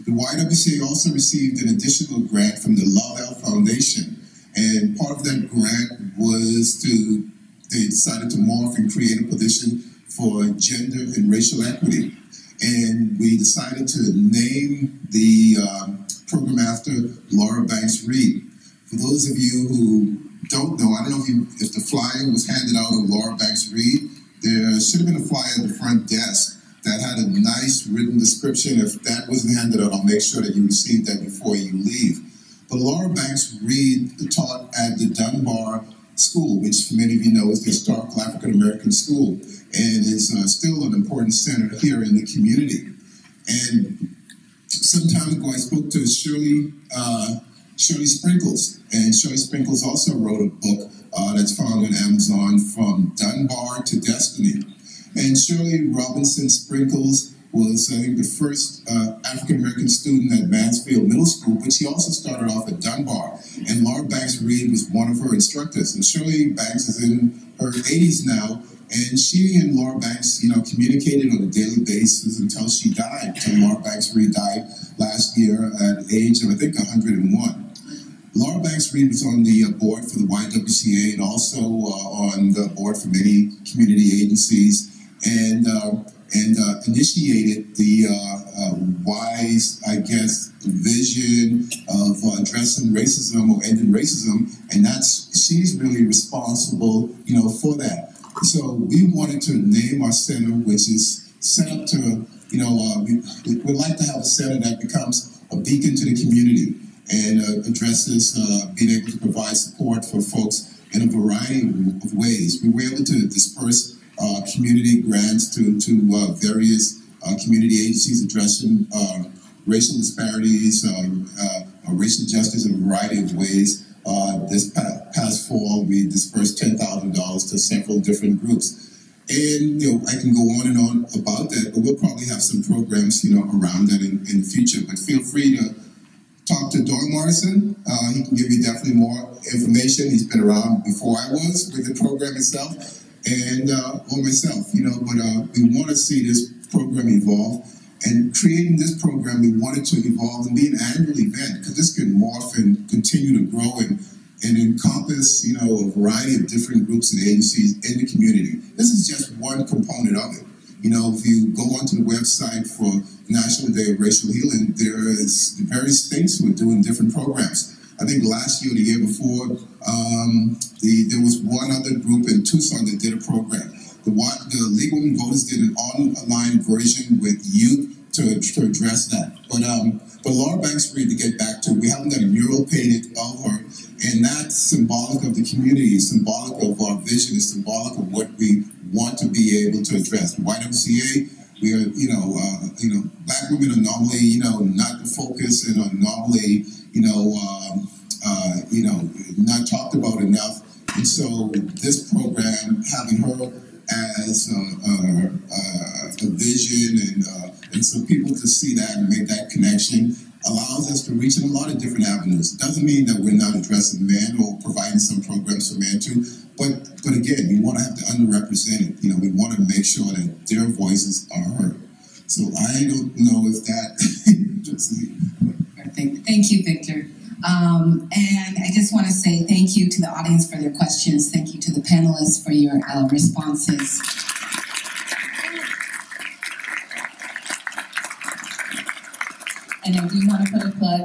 The YWCA also received an additional grant from the Love Foundation, and part of that grant was they decided to morph and create a position for gender and racial equity. And we decided to name the program after Laura Banks Reed. For those of you who don't know, I don't know if the flyer was handed out of Laura Banks Reed. There should have been a flyer at the front desk that had a nice written description. If that wasn't handed out, I'll make sure that you receive that before you leave. But Laura Banks Reed taught at the Dunbar School, which many of you know is the historical African American school, and is still an important center here in the community. And some time ago, I spoke to Shirley Sprinkles, and Shirley Sprinkles also wrote a book that's found on Amazon, From Dunbar to Destiny. And Shirley Robinson Sprinkles was, I think, the first African-American student at Mansfield Middle School, but she also started off at Dunbar. And Laura Banks Reed was one of her instructors. And Shirley Banks is in her 80s now, and she and Laura Banks, communicated on a daily basis until she died. Until Laura Banks Reed died last year at the age of, I think, 101. Laura Banks Reed was on the board for the YWCA and also on the board for many community agencies, and initiated the wise, I guess, vision of addressing racism or ending racism, and she's really responsible, for that. So we wanted to name our center, which is set up to, we'd like to have a center that becomes a beacon to the community and addresses being able to provide support for folks in a variety of ways. We were able to disperse community grants to various community agencies addressing racial disparities, racial justice in a variety of ways. This past fall, we dispersed $10,000 to several different groups. And, I can go on and on about that, but we'll probably have some programs, around that in the future. But feel free to talk to Doyle Morrison. He can give you definitely more information. He's been around before I was with the program itself, and or myself, but we want to see this program evolve. And creating this program, we wanted to evolve and be an annual event, because this can morph and continue to grow and encompass, a variety of different groups and agencies in the community. This is just one component of it. If you go onto the website for National Day of Racial Healing, there is the various states who are doing different programs. I think last year or the year before, there was one other group in Tucson that did a program. The League of Women Voters did an online version with youth to address that. But Laura Banks Reed, to get back to, we haven't got a mural painted of her, and that's symbolic of the community, symbolic of our vision, it's symbolic of what we want to be able to address. The YWCA, we are, Black women are normally, not the focus and are normally, not talked about enough. And so this program, having her as a vision and so people to see that and make that connection allows us to reach in a lot of different avenues. It doesn't mean that we're not addressing men or providing some programs for men too, but again, we want to have the underrepresented. We want to make sure that their voices are heard. So I don't know if that. Perfect. Thank you, Victor. And I just want to say thank you to the audience for their questions. Thank you to the panelists for your responses. and I do want to put a plug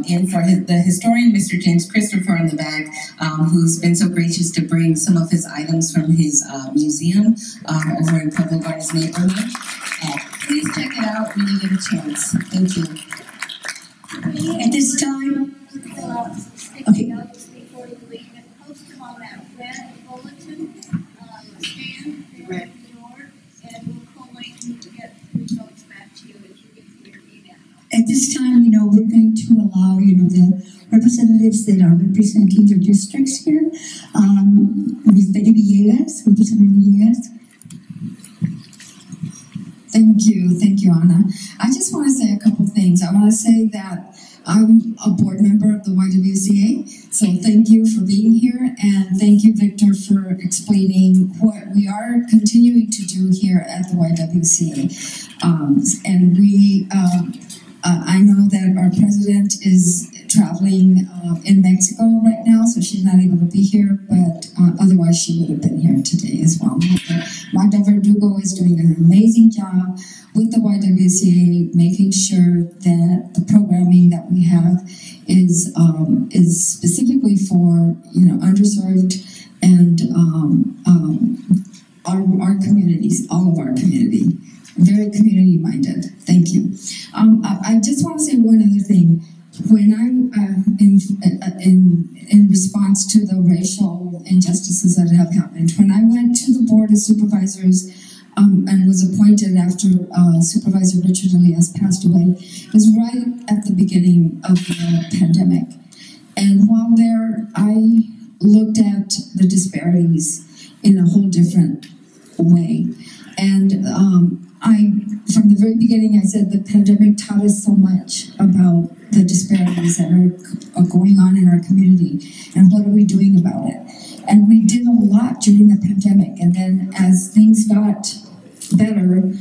in for the historian, Mr. James Christopher, in the back, who's been so gracious to bring some of his items from his museum over in Pueblo Gardens neighborhood. Please check it out when you get a chance. Thank you. At this time, Okay. Before you leave, and post them on that red bulletin stand there at the door, and we'll collate and get the results back to you as you get your email. At this time, we're going to allow, the representatives that are representing their districts here. Ms. Betty Villegas, Representative Villegas. Thank you, Ana. I just want to say a couple things. I want to say that I'm a board member of the YWCA, so thank you for being here, and thank you, Victor, for explaining what we are continuing to do here at the YWCA. And I know that our president is traveling in Mexico right now, so she's not able to be here, but otherwise she would have been here today as well. Magda Verdugo is doing an amazing job with the YWCA, making sure that the programming that we have is specifically for underserved and our communities, all of our community. Very community minded. Thank you. I just want to say one other thing. When I'm in response to the racial injustices that have happened, when I went to the Board of Supervisors and was appointed after Supervisor Richard Elias passed away, it was right at the beginning of the pandemic. And while there, I looked at the disparities in a whole different way. And from the very beginning, I said the pandemic taught us so much about the disparities that are going on in our community and what are we doing about it. And we did a lot during the pandemic. And then as things got better,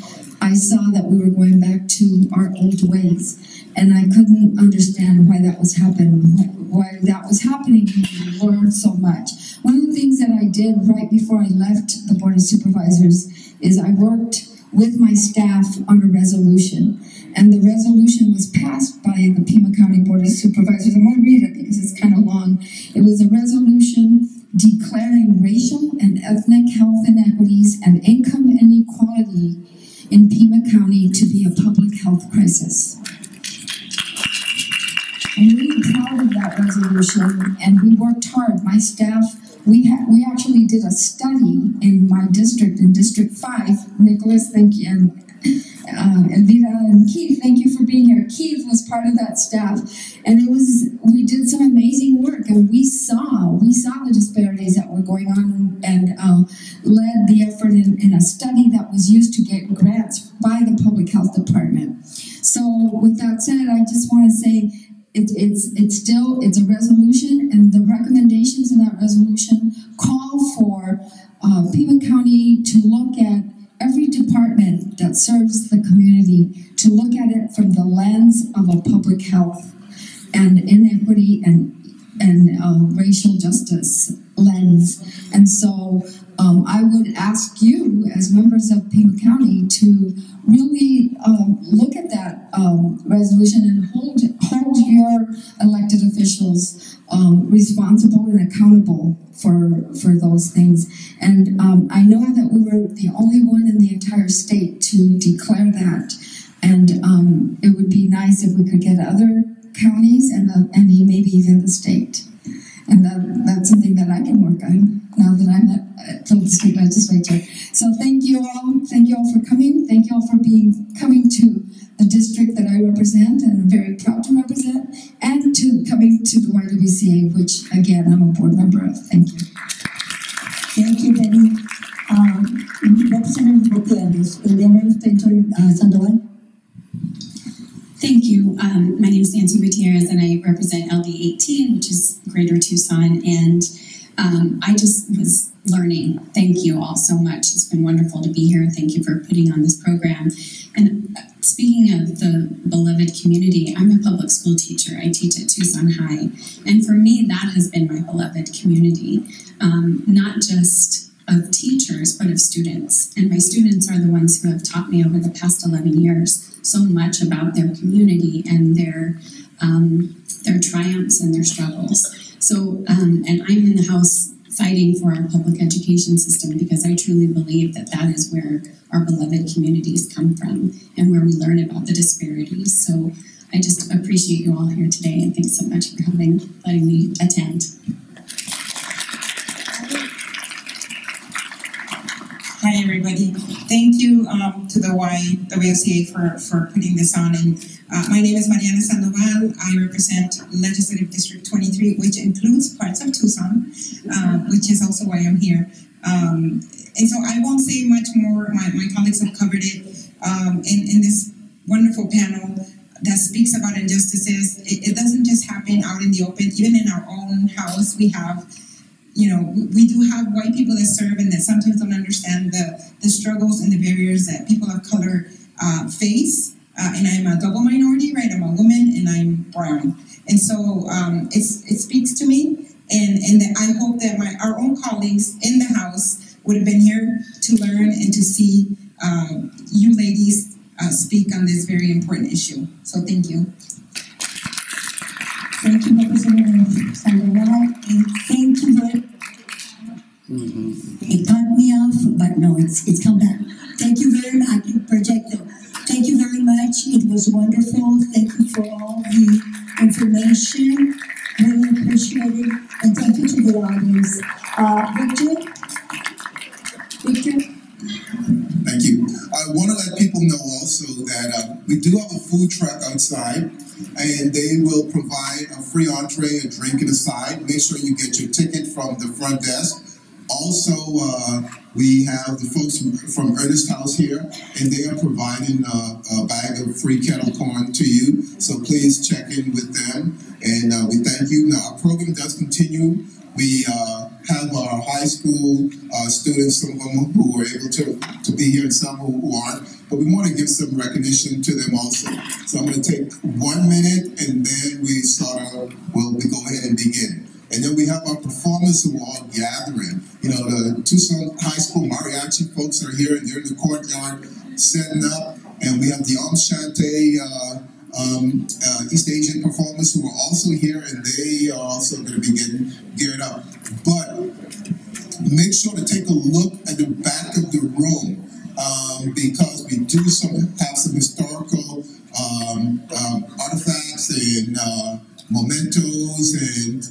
I saw that we were going back to our old ways. And I couldn't understand why that was happening, why that was happening when we learned so much. One of the things that I did right before I left the Board of Supervisors is I worked with my staff on a resolution. And the resolution was passed by the Pima County Board of Supervisors. I'm going to read it because it's kind of long. It was a resolution declaring racial and ethnic health inequities and income inequality in Pima County to be a public health crisis. I'm really proud of that resolution, and we worked hard. My staff, we actually did a study in my district, in District 5. Nicholas, thank you, and Elvira and Keith, thank you for being here. Keith was part of that staff, and we did some amazing work, and we saw the disparities that were going on, and led the effort in a study that was used to get grants by the Public Health Department. So with that said, I just want to say it's a resolution, and the recommendations in that resolution call for Pima County to look at every department that serves the community, to look at it from the lens of a public health and inequity and racial justice lens. And so I would ask you, as members of Pima County, to really look at that resolution and hold your elected officials responsible and accountable for those things. And I know that we were the only one in the entire state to declare that. And it would be nice if we could get other counties and maybe even the state. And that's something that I can work on now that I'm at Phillips State Legislature. So thank you all for coming. Thank you all for coming to the district that I represent and I'm very proud to represent, and to coming to the YWCA, which again I'm a board member of. Thank you. Thank you, Betty. Representative Gutierrez, Sandoval. Thank you. My name is Nancy Gutierrez, and I represent LD18, which is Greater Tucson, and I just was learning. Thank you all so much. It's been wonderful to be here. Thank you for putting on this program. And speaking of the beloved community, I'm a public school teacher. I teach at Tucson High, and for me, that has been my beloved community. Not just of teachers, but of students. And my students are the ones who have taught me over the past 11 years so much about their community and their triumphs and their struggles. So, and I'm in the House fighting for our public education system because I truly believe that that is where our beloved communities come from and where we learn about the disparities. So I just appreciate you all here today, and thanks so much for letting me attend. Hi, everybody. Thank you to the YWCA for putting this on. And my name is Mariana Sandoval. I represent Legislative District 23, which includes parts of Tucson, which is also why I'm here. And so I won't say much more. My colleagues have covered it in this wonderful panel that speaks about injustices. It doesn't just happen out in the open. Even in our own house, we have, we do have white people that serve and that sometimes don't understand the struggles and the barriers that people of color face. And I'm a double minority, right? I'm a woman and I'm brown. And so it speaks to me. And that I hope that our own colleagues in the House would have been here to learn and to see you ladies speak on this very important issue. So thank you. Thank you, Representative Sandoval, and thank you very It cut me off, but no, it's come back. Thank you very much, Projecto. Thank you very much. It was wonderful. Thank you for all the information. Really appreciate it. And thank you to the audience. Victor? Thank you. I want to let people know also that we do have a food truck outside, and they will provide a free entree, a drink, and a side. Make sure you get your ticket from the front desk. Also, we have the folks from Ernest House here, and they are providing a bag of free kettle corn to you. So please check in with them, and we thank you. Now, our program does continue. We have our high school students, some of them who were able to be here and some who aren't, but we want to give some recognition to them also. So I'm going to take 1 minute and then we go ahead and begin. And then we have our performers who are all gathering. The Tucson High School mariachi folks are here and they're in the courtyard setting up, and we have the Shante East Asian performers who are also here, and they are also going to be getting geared up. But make sure to take a look at the back of the room because we do have some historical artifacts and mementos and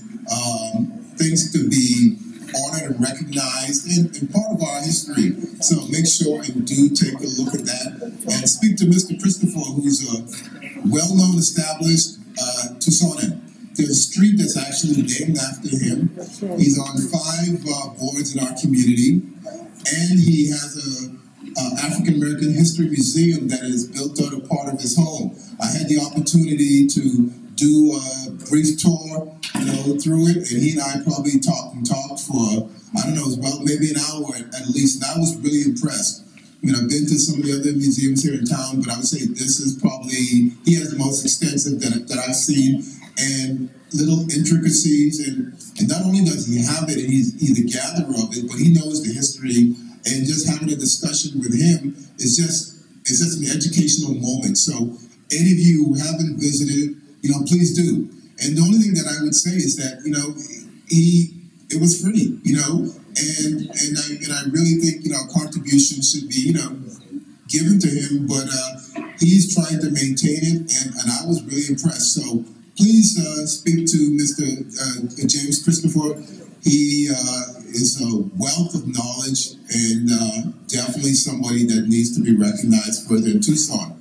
things to be honored and recognized and part of our history. So make sure and do take a look at that and speak to Mr. Christopher, who's a well-known, established Tucsonan. There's a street that's actually named after him. He's on 5 boards in our community, and he has a African American History Museum that is built out a part of his home. I had the opportunity to do a brief tour, through it, and he and I probably talked for, I don't know, well, maybe an hour at least, and I was really impressed. I've been to some of the other museums here in town, but I would say this is probably, he has the most extensive that I've seen, and little intricacies, and not only does he have it, and he's the gatherer of it, but he knows the history, and just having a discussion with him is just an educational moment. So any of you who haven't visited, please do. And the only thing that I would say is that, it was free, and I really think, contributions should be, given to him, but he's trying to maintain it, and I was really impressed. So please speak to Mr. James Christopher. He is a wealth of knowledge and definitely somebody that needs to be recognized further in Tucson.